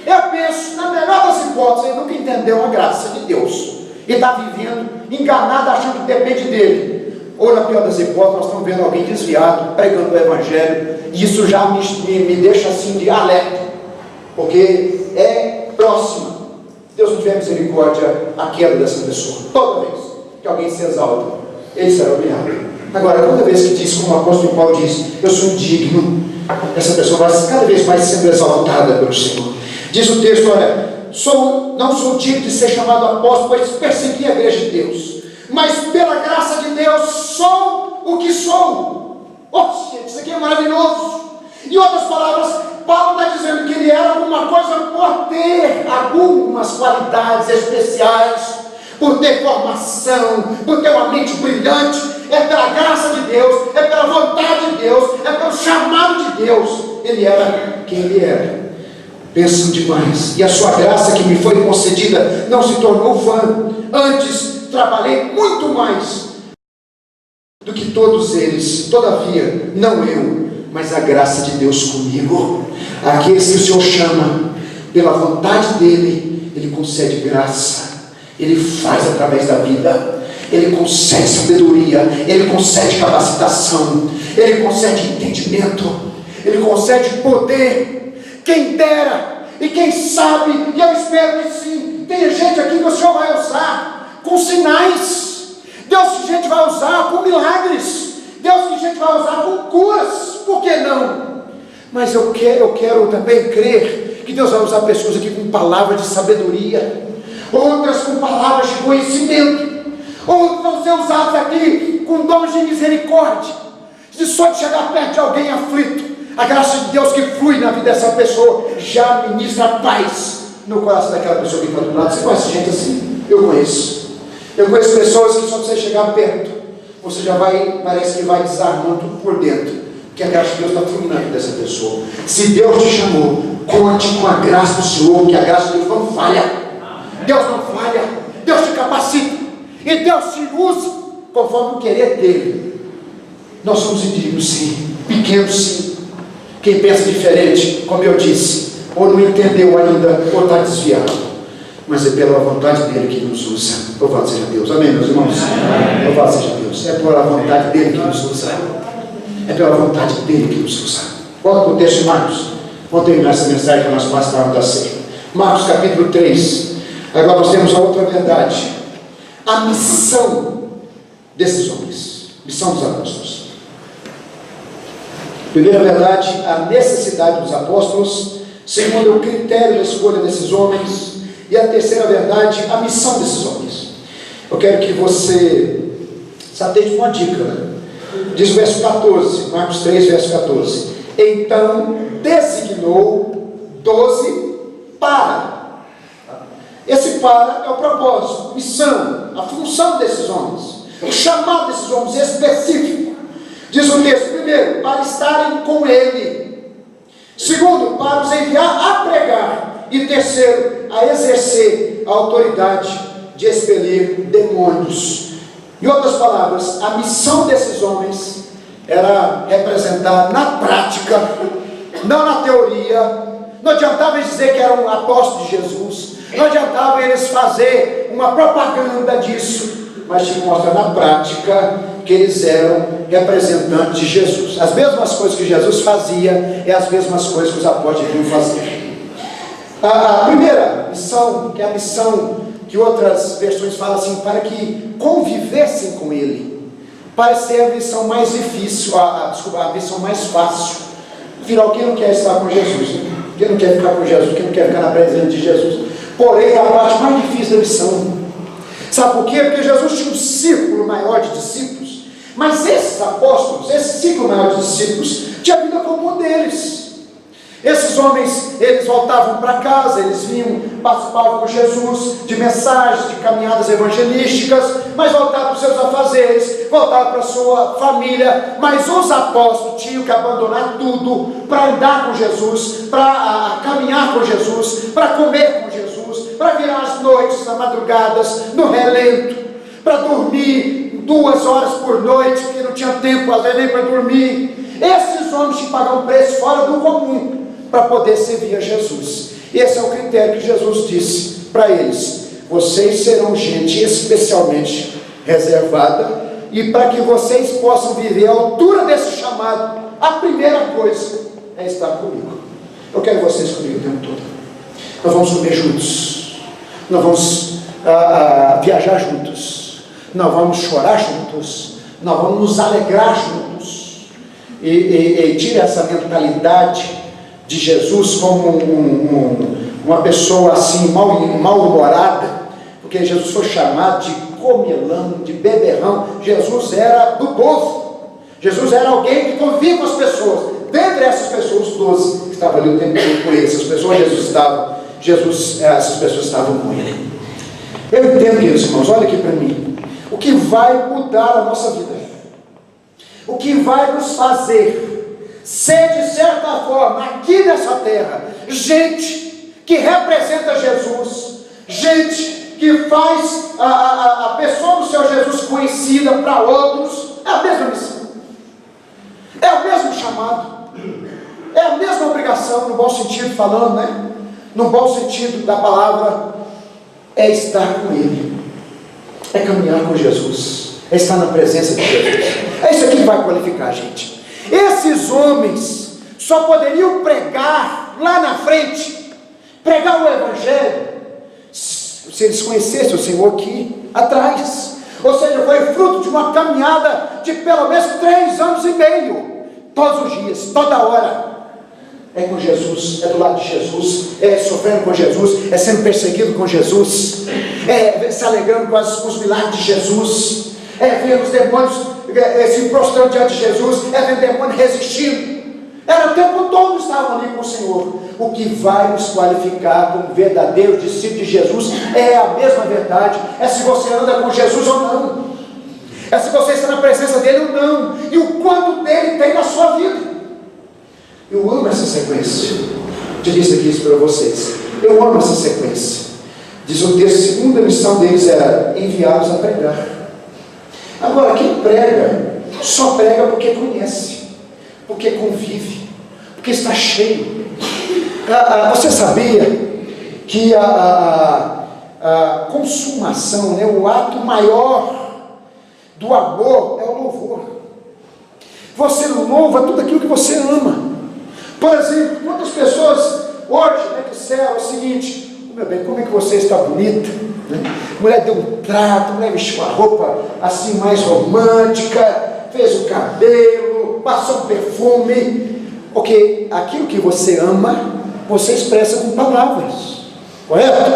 eu penso, na melhor das hipóteses, ele nunca entendeu a graça de Deus e está vivendo enganado, achando que depende dele. Ou, na pior das hipóteses, nós estamos vendo alguém desviado, pregando o evangelho, e isso já me deixa assim de alerta, porque é próxima. Deus não tiver misericórdia, a queda dessa pessoa. Toda vez que alguém se exalta, ele será humilhado. Agora, toda vez que diz, como o apóstolo Paulo diz, eu sou indigno, essa pessoa vai cada vez mais sendo exaltada pelo Senhor. Diz o texto: olha, não sou digno de ser chamado apóstolo, pois persegui a igreja de Deus, mas pela graça de Deus sou o que sou. Gente, isso aqui é maravilhoso. Em outras palavras, Paulo está dizendo que ele era alguma coisa por ter algumas qualidades especiais, por ter formação, por ter uma mente brilhante. É pela graça de Deus, é pela vontade de Deus, é pelo chamado de Deus. Ele era quem ele era. Pensam demais. E a sua graça que me foi concedida não se tornou vã. Antes trabalhei muito mais do que todos eles. Todavia, não eu, mas a graça de Deus comigo. Aqueles que o Senhor chama pela vontade dele, ele concede graça. Ele faz através da vida. Ele concede sabedoria, ele concede capacitação, ele concede entendimento, ele concede poder. Quem dera, e quem sabe, e eu espero que sim, tem gente aqui que o Senhor vai usar com sinais. Deus que gente vai usar com milagres, Deus que gente vai usar com curas, por que não? Mas eu quero também crer que Deus vai usar pessoas aqui com palavras de sabedoria, outras com palavras de conhecimento, ou vão ser usados aqui com dons de misericórdia, de só de chegar perto de alguém aflito, a graça de Deus que flui na vida dessa pessoa já ministra paz no coração daquela pessoa que está do lado. Você conhece gente assim? Eu conheço pessoas que só você chegar perto, você já parece que vai desarmando por dentro, porque a graça de Deus está fluindo na vida dessa pessoa. Se Deus te chamou, conte com a graça do Senhor, porque a graça de Deus não falha. Deus não falha, Deus te capacita. E Deus se usa conforme o querer dele. Nós somos indignos, sim, pequenos, sim. Quem pensa diferente, como eu disse, ou não entendeu ainda, ou está desviado. Mas é pela vontade dele que nos usa. Louvado seja Deus, amém, meus irmãos? Amém. Louvado seja Deus. É pela vontade dele que nos usa. É pela vontade dele que nos usa. Volta para o texto de Marcos. Vamos terminar essa mensagem para nós passarmos da ceia. Marcos capítulo 3. Agora nós temos a outra verdade. A missão desses homens, missão dos apóstolos. Primeira verdade, a necessidade dos apóstolos. Segundo, o critério da escolha desses homens. E a terceira verdade, a missão desses homens. Eu quero que você se atente com uma dica, né? Diz o verso 14, Marcos 3, verso 14. Então designou 12 para. Esse para é o propósito, missão, a função desses homens, o chamado desses homens específico. Diz o texto: primeiro, para estarem com ele; segundo, para os enviar a pregar; e terceiro, a exercer a autoridade de expelir demônios. Em outras palavras, a missão desses homens era representar na prática, não na teoria. Não adiantava eles dizer que eram apóstolos de Jesus, não adiantava eles fazer uma propaganda disso, mas tinha que mostrar na prática que eles eram representantes de Jesus. As mesmas coisas que Jesus fazia é as mesmas coisas que os apóstolos deviam fazer. A primeira missão, que é a missão que outras versões falam assim, para que convivessem com ele, parece ser a missão mais difícil, a missão mais fácil. Afinal, quem não quer estar com Jesus? Quem não quer ficar com Jesus? Quem não quer ficar na presença de Jesus? Porém, a parte mais difícil da missão. Sabe por quê? Porque Jesus tinha um círculo maior de discípulos, mas esses apóstolos, esse círculo maior de discípulos, tinha a vida comum deles. Esses homens, eles voltavam para casa, eles vinham, participavam com Jesus de mensagens, de caminhadas evangelísticas, mas voltavam para os seus afazeres, voltavam para a sua família. Mas os apóstolos tinham que abandonar tudo para andar com Jesus, para caminhar com Jesus, para comer com Jesus, para virar as noites, as madrugadas, no relento, para dormir 2 horas por noite, porque não tinha tempo às vezes nem para dormir. Esses homens tinham que pagar um preço fora do comum para poder servir a Jesus. Esse é o critério que Jesus disse para eles: vocês serão gente especialmente reservada, e para que vocês possam viver à altura desse chamado, a primeira coisa é estar comigo. Eu quero vocês comigo o tempo todo. Nós vamos comer juntos, nós vamos viajar juntos, nós vamos chorar juntos, nós vamos nos alegrar juntos. E tire essa mentalidade de Jesus como uma pessoa assim mal-humorada, porque Jesus foi chamado de comelão, de beberrão. Jesus era do povo, Jesus era alguém que convivia com as pessoas. Dentre essas pessoas, os 12 que estavam ali o tempo todo com ele, essas pessoas essas pessoas estavam com ele. Eu entendo isso, irmãos. Olha aqui para mim, o que vai mudar a nossa vida, o que vai nos fazer ser, de certa forma, aqui nessa terra, gente que representa Jesus, gente que faz a pessoa do Senhor Jesus conhecida para outros. É a mesma missão, é o mesmo chamado, é a mesma obrigação, no bom sentido falando, né? No bom sentido da palavra, é estar com Ele, é caminhar com Jesus, é estar na presença de Jesus. É isso aqui que vai qualificar a gente. Esses homens só poderiam pregar lá na frente, pregar o Evangelho, se eles conhecessem o Senhor aqui atrás. Ou seja, foi fruto de uma caminhada de pelo menos 3 anos e meio, todos os dias, toda hora. É com Jesus, é do lado de Jesus, é sofrendo com Jesus, é sendo perseguido com Jesus, é se alegrando com os milagres de Jesus, é vendo os demônios se prostrando diante de Jesus, é vendo demônios resistindo. Era o tempo todo estavam ali com o Senhor. O que vai nos qualificar como verdadeiros discípulos de Jesus é a mesma verdade, é se você anda com Jesus ou não, é se você está na presença dele ou não, e o quanto dele tem na sua vida. Eu amo essa sequência. Eu disse aqui isso para vocês. Eu amo essa sequência. Diz o texto: a segunda missão deles era enviá-los a pregar. Agora, quem prega, só prega porque conhece, porque convive, porque está cheio. Você sabia que a consumação, né, o ato maior do amor é o louvor. Você louva tudo aquilo que você ama. Por exemplo, quantas pessoas hoje, né, disseram o seguinte: meu bem, como é que você está bonita, né? Mulher deu um trato, mulher vestiu uma roupa assim mais romântica, fez o cabelo, passou um perfume. Porque aquilo que você ama, você expressa com palavras, correto?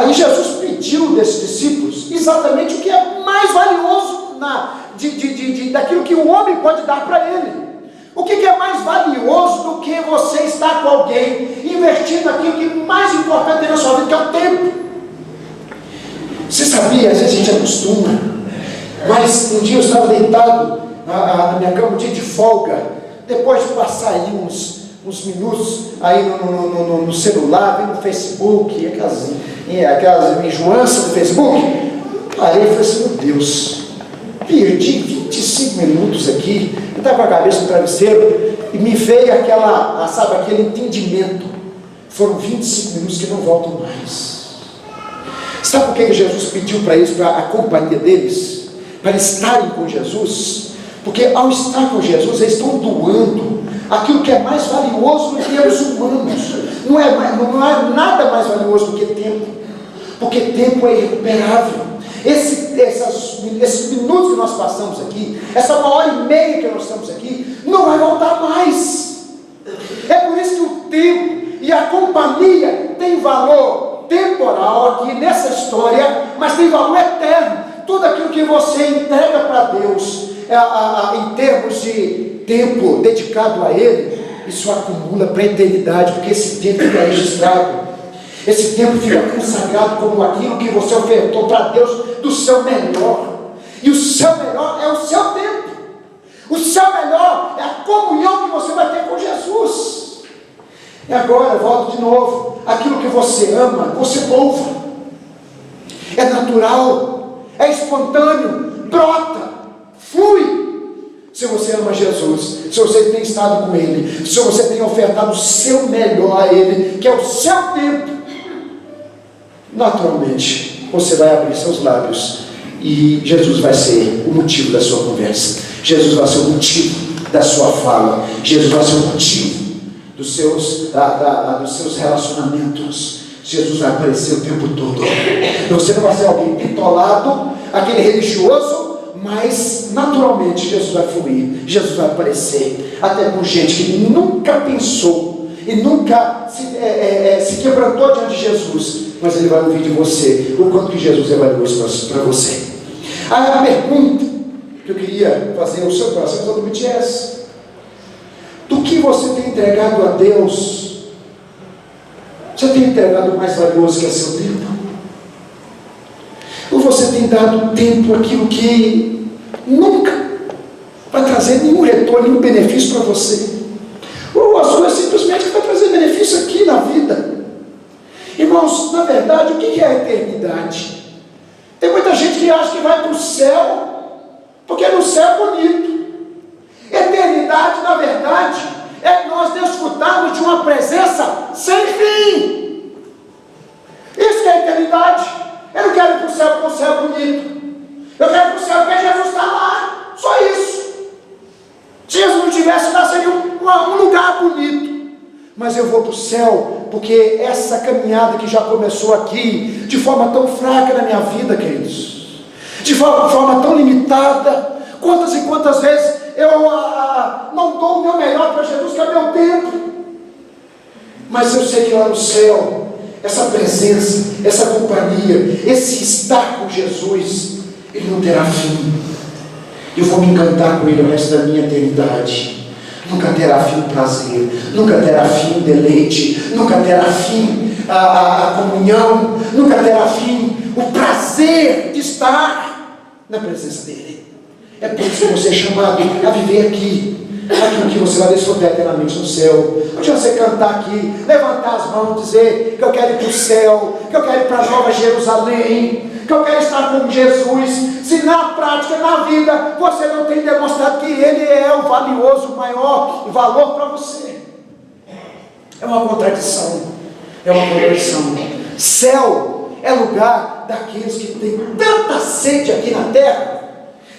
E Jesus pediu desses discípulos exatamente o que é mais valioso daquilo que o homem pode dar para ele. O que é mais valioso do que você estar com alguém, investindo naquilo que mais importante tem na sua vida, que é o tempo? Você sabia, às vezes a gente acostuma, mas um dia eu estava deitado na minha cama, um dia de folga, depois de passar aí uns minutos aí no celular, vendo no Facebook, aquelas enjoanças do Facebook, parei e falei assim: meu Deus, perdi 25 minutos aqui. Eu estava com a cabeça no travesseiro e me veio aquele entendimento. Foram 25 minutos que não voltam mais. Sabe por que Jesus pediu para eles, para a companhia deles, para estarem com Jesus? Porque ao estar com Jesus, eles estão doando aquilo que é mais valioso em termos humanos. Não é nada mais valioso do que tempo, porque tempo é irrecuperável. Esses minutos que nós passamos aqui, essa 1h30 que nós estamos aqui, não vai voltar mais. É por isso que o tempo e a companhia tem valor temporal aqui nessa história, mas tem valor eterno. Tudo aquilo que você entrega para Deus, em termos de tempo dedicado a Ele, isso acumula para a eternidade, porque esse tempo fica registrado. Esse tempo fica consagrado como aquilo que você ofertou para Deus do seu melhor. E o seu melhor é o seu tempo. O seu melhor é a comunhão que você vai ter com Jesus. E agora, volto de novo. Aquilo que você ama, você louva. É natural, é espontâneo, brota, flui. Se você ama Jesus, se você tem estado com Ele, se você tem ofertado o seu melhor a Ele, que é o seu tempo, naturalmente você vai abrir seus lábios e Jesus vai ser o motivo da sua conversa. Jesus vai ser o motivo da sua fala. Jesus vai ser o motivo dos seus relacionamentos. Jesus vai aparecer o tempo todo. Você não vai ser alguém bitolado, aquele religioso, mas naturalmente Jesus vai fluir. Jesus vai aparecer até com gente que nunca pensou e nunca se quebrantou diante de Jesus, mas ele vai ouvir de você o quanto que Jesus é valioso para você. Aí a pergunta que eu queria fazer ao seu coração é exatamente essa: do que você tem entregado a Deus? Você tem entregado o mais valioso, que é seu tempo? Ou você tem dado tempo àquilo que nunca vai trazer nenhum retorno, nenhum benefício para você? Ou a sua simplesmente vai trazer benefício aqui na vida? Irmãos, na verdade, o que é a eternidade? Tem muita gente que acha que vai para o céu, porque no céu é bonito. Eternidade, na verdade, é nós desfrutarmos de uma presença sem fim. Isso que é a eternidade. Eu não quero ir para o céu porque o céu é bonito. Eu quero ir para o céu porque Jesus está lá. Só isso. Se Jesus não estivesse lá, seria um lugar bonito. Mas eu vou para o céu porque essa caminhada que já começou aqui, de forma tão fraca na minha vida, queridos, de forma tão limitada, quantas e quantas vezes eu não dou o meu melhor para Jesus, que é meu tempo. Mas eu sei que lá no céu, essa presença, essa companhia, esse estar com Jesus, ele não terá fim. Eu vou me encantar com ele o resto da minha eternidade. Nunca terá fim o prazer, nunca terá fim o deleite, nunca terá fim a comunhão, nunca terá fim o prazer de estar na presença dele. É por isso que você é chamado a viver aqui, aquilo que você vai desfrutar eternamente no céu. Onde você cantar aqui, levantar as mãos, dizer que eu quero ir para o céu, que eu quero ir para a Nova Jerusalém, que eu quero estar com Jesus. Se na prática, na vida, você não tem demonstrado que Ele é o valioso, o maior valor para você, é uma contradição. É uma contradição. Céu é lugar daqueles que têm tanta sede aqui na terra,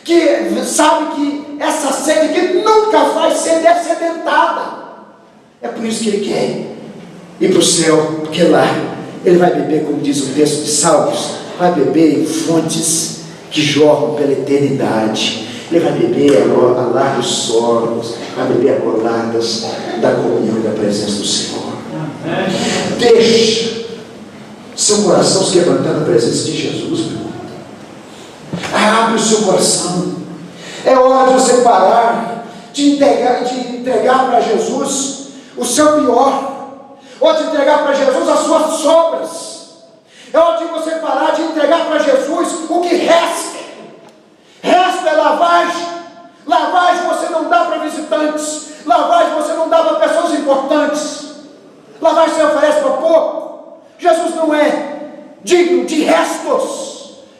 que sabe que essa sede que nunca vai ser dessedentada. É por isso que ele quer ir para o céu, porque lá ele vai beber, como diz o texto de Salmos, vai beber em fontes que jorram pela eternidade. Ele vai beber a largos solos, vai beber a coladas da comunhão e da presença do Senhor. Deixe seu coração se quebrantar na presença de Jesus, meu irmão. Abre o seu coração. É hora de você parar de entregar para Jesus o seu pior, ou de entregar para Jesus as suas sobras. É hora de você parar de entregar para Jesus o que resta. Resta é lavagem. Lavagem você não dá para visitantes. Lavagem você não dá para pessoas importantes. Lavagem você oferece para pouco. Jesus não é digno de restos.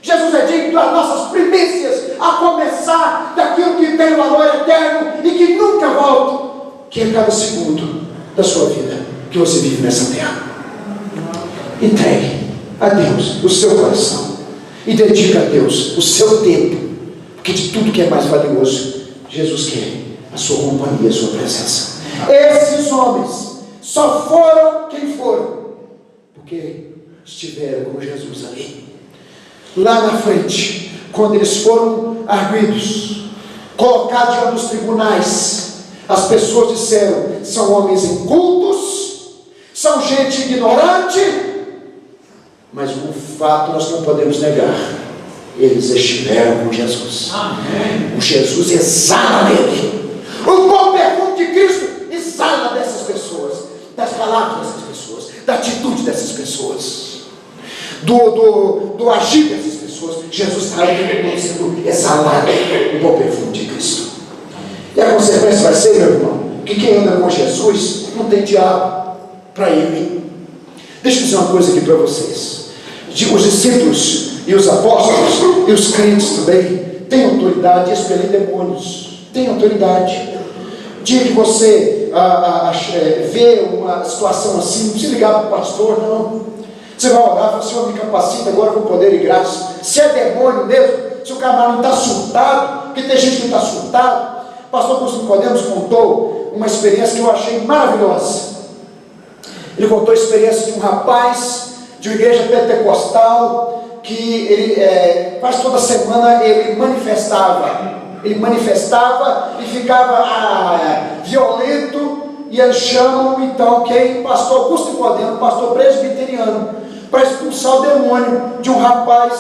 Jesus é digno das nossas primícias, a começar daquilo que tem valor eterno e que nunca volta, que é cada segundo da sua vida que você vive nessa terra. Entregue a Deus o seu coração e dedique a Deus o seu tempo, porque de tudo que é mais valioso, Jesus quer a sua companhia, a sua presença. Esses homens só foram quem foram porque estiveram com Jesus ali. Lá na frente, quando eles foram arguidos, colocados diante dos tribunais, as pessoas disseram: são homens incultos, são gente ignorante, mas o fato nós não podemos negar: eles estiveram com Jesus. Amém. O Jesus exala nele. O bom perfume de Cristo exala dessas pessoas, das palavras dessas pessoas, da atitude dessas pessoas, do agir dessas pessoas. Jesus está sendo exalado o bom perfume de Cristo. E a consequência vai ser, meu irmão, que quem anda com Jesus não tem diabo para ele. Deixa eu dizer uma coisa aqui para vocês. Os discípulos e os apóstolos e os crentes também têm autoridade de expelir demônios. Tem autoridade. O dia que você vê uma situação assim, não precisa ligar para o pastor, não. Você vai orar e fala: Senhor, me capacita agora com poder e graça. Se é demônio mesmo, se o camarão está surtado, porque tem gente que está surtado. O pastor Augusto Nicodemos contou uma experiência que eu achei maravilhosa. Ele contou a experiência de um rapaz de uma igreja pentecostal que ele quase toda semana ele manifestava e ficava violento, e eles chamam então quem? Pastor Augusto Nicodemos, pastor presbiteriano, para expulsar o demônio de um rapaz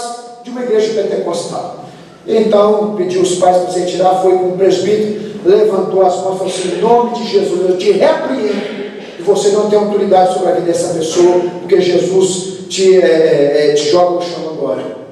de uma igreja pentecostal. Então pediu os pais para você tirar, foi com o presbítero, levantou as mãos e falou assim: em nome de Jesus, eu te repreendo, e você não tem autoridade sobre a vida dessa pessoa, porque Jesus te joga no chão agora.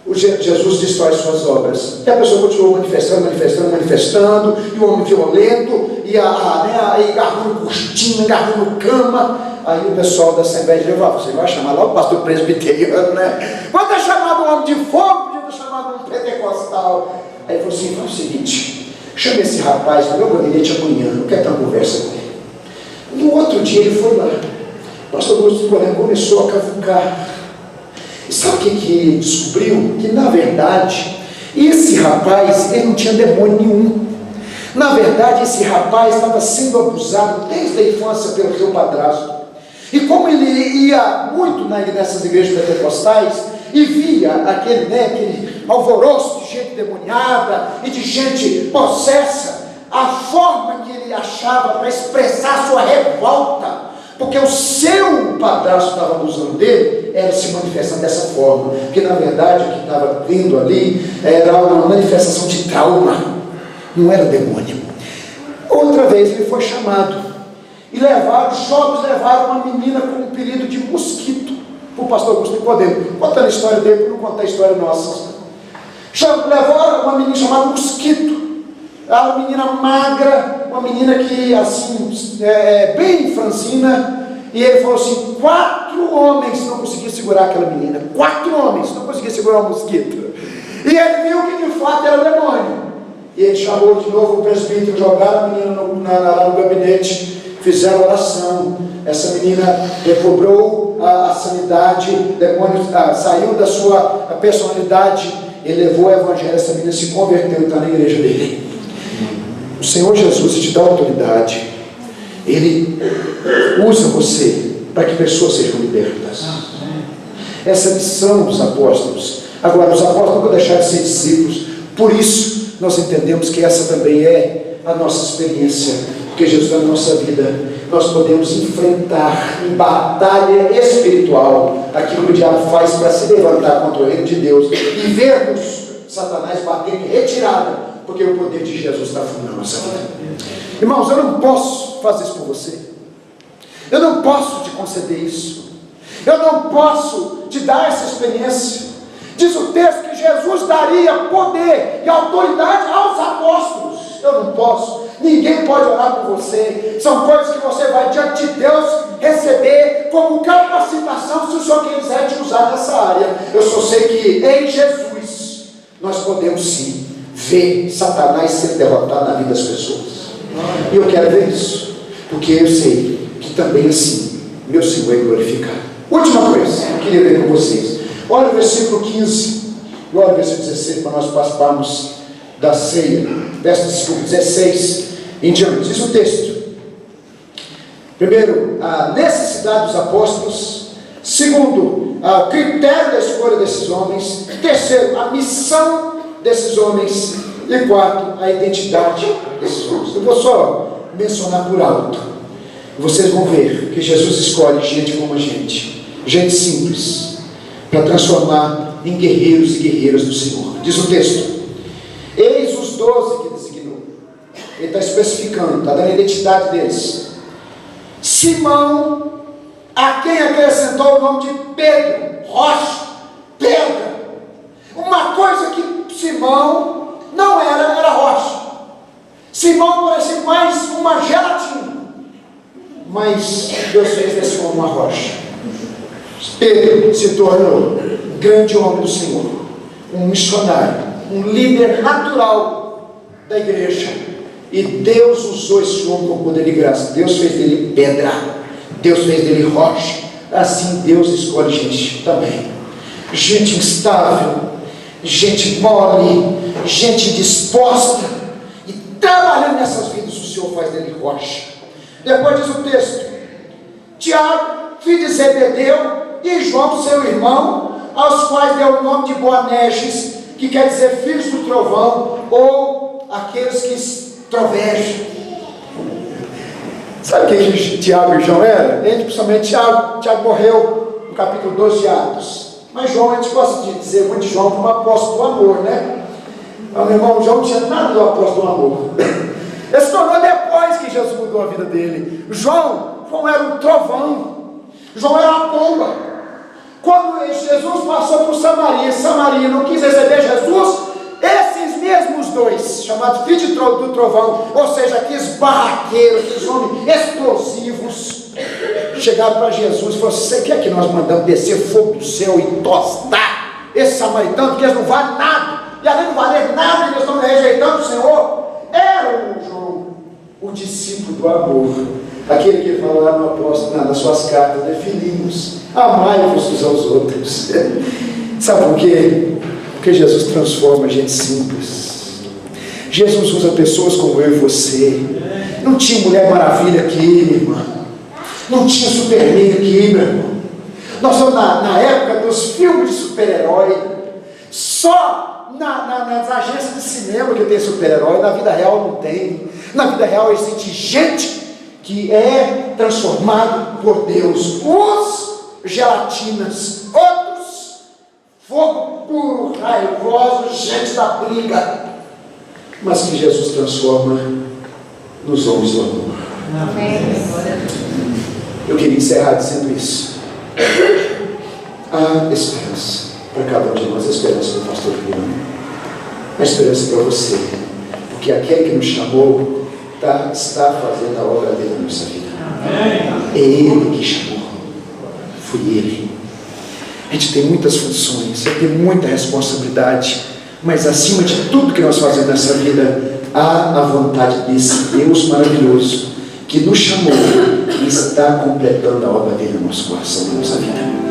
Jesus destrói suas obras. E a pessoa continuou manifestando, e o homem violento, e agarrando cortina, agarrando cama. Aí o pessoal da Assembleia de Deus: você vai chamar lá o pastor presbiteriano, né? Quando é chamado um homem de fogo, podia ter chamado um pentecostal. Aí ele falou assim: faz o seguinte, chama esse rapaz no meu gabinete amanhã, não quero ter uma conversa com ele. No outro dia ele foi lá. O pastor Augusto Nicodemos começou a cavucar. E sabe o que ele descobriu? Que na verdade esse rapaz, ele não tinha demônio nenhum. Na verdade esse rapaz estava sendo abusado desde a infância pelo seu padrasto. E como ele ia muito nessas igrejas pentecostais e via aquele alvoroço de gente demoniada e de gente possessa, a forma que ele achava para expressar sua revolta, porque o seu padrasto estava abusando dele, era se manifestando dessa forma, porque na verdade o que estava vindo ali era uma manifestação de trauma, não era demônio. Outra vez ele foi chamado, e os jovens levaram uma menina com um apelido de mosquito para o pastor Augusto Nicodemos, contando a história dele, não contar a história nossa. Levaram uma menina chamada Mosquito, uma menina magra, uma menina que assim, bem franzina, e ele falou assim: 4 homens não conseguiam segurar aquela menina, 4 homens não conseguiam segurar o mosquito, e ele viu que de fato era demônio, e ele chamou de novo o presbítero, jogaram a menina lá no gabinete, fizeram oração, essa menina recobrou a sanidade, o demônio saiu da sua personalidade, ele levou o evangelho, essa menina se converteu e está na igreja dele. O Senhor Jesus te dá autoridade, Ele usa você para que pessoas sejam libertas. Essa é a missão dos apóstolos. Agora, os apóstolos não deixaram de ser discípulos, por isso nós entendemos que essa também é a nossa experiência, porque Jesus na nossa vida, nós podemos enfrentar em batalha espiritual aquilo que o diabo faz para se levantar contra o reino de Deus, e vermos Satanás bater em retirada, porque o poder de Jesus está fundando a nossa vida. Irmãos, eu não posso fazer isso por você, eu não posso te conceder isso, eu não posso te dar essa experiência. Diz o texto que Jesus daria poder e autoridade aos apóstolos. Eu não posso, ninguém pode orar por você, são coisas que você vai diante de Deus receber como capacitação, se o Senhor quiser te usar nessa área. Eu só sei que em Jesus nós podemos sim ver Satanás ser derrotado na vida das pessoas, e eu quero ver isso, porque eu sei que também assim meu Senhor é glorificado. Última coisa que eu queria ver com vocês, olha o versículo 15 e olha o versículo 16, para nós participarmos da ceia. Versículo 16 em diante, diz o texto: Primeiro, a necessidade dos apóstolos. Segundo, o critério da escolha desses homens. Terceiro, a missão desses homens. E quarto, a identidade desses homens. Eu vou só mencionar por alto. Vocês vão ver que Jesus escolhe gente como a gente simples, para transformar em guerreiros e guerreiras do Senhor. Diz o texto: eis os 12 que designou. Ele está especificando, está dando a identidade deles. Simão, a quem acrescentou o nome de Pedro, rocha, pedra. Uma coisa que Simão não era rocha. Simão parecia mais uma gelatina, mas Deus fez desse homem uma rocha. Pedro se tornou grande homem do Senhor, um missionário, um líder natural da igreja, e Deus usou esse homem com poder e graça. Deus fez dele pedra, Deus fez dele rocha. Assim Deus escolhe gente também, gente instável, gente mole, gente disposta, e trabalhando nessas vidas o Senhor faz dele rocha. Depois diz o texto: Tiago, filho de Zebedeu, e João, seu irmão, aos quais deu o nome de Boanerges, que quer dizer filhos do trovão, ou aqueles que trovejam. Sabe quem Tiago e João eram? Principalmente Tiago morreu no capítulo 12 de Atos. Mas João, a gente gosta de dizer muito de João como apóstolo do amor, né? Meu irmão, João não tinha nada do apóstolo do amor. Ele se tornou depois que Jesus mudou a vida dele. João era um trovão. João era uma pomba. Quando Jesus passou por Samaria não quis receber Jesus, esses mesmos dois, chamados filhos do trovão, ou seja, aqueles barraqueiros, aqueles homens explosivos, chegaram para Jesus e falaram: você quer que nós mandamos descer fogo do céu e tostar esses samaritanos, porque eles não valem nada, e além de não valer nada, eles estão rejeitando o Senhor? Era o João, o discípulo do amor, aquele que fala lá no apóstolo, nas suas cartas, né? Filhinhos, amai-vos uns aos outros. Sabe por quê? Porque Jesus transforma a gente simples. Jesus usa pessoas como eu e você. Não tinha Mulher Maravilha aqui, minha irmã. Não tinha Superman aqui, meu irmão. Nós estamos na época dos filmes de super-herói. Só nas agências de cinema que tem super-herói. Na vida real não tem. Na vida real existe gente que é transformado por Deus. Uns gelatinas, outros fogo puro, raivoso, gente da briga, mas que Jesus transforma nos homens do amor. Amém. Eu queria encerrar dizendo isso. Há esperança para cada um de nós, a esperança do pastor Juliano, a esperança para você, porque aquele que nos chamou está fazendo a obra dele na nossa vida. É Ele que chamou, foi Ele. A gente tem muitas funções, tem muita responsabilidade, mas acima de tudo que nós fazemos nessa vida, há a vontade desse Deus maravilhoso que nos chamou e está completando a obra dele no nosso coração, na nossa vida.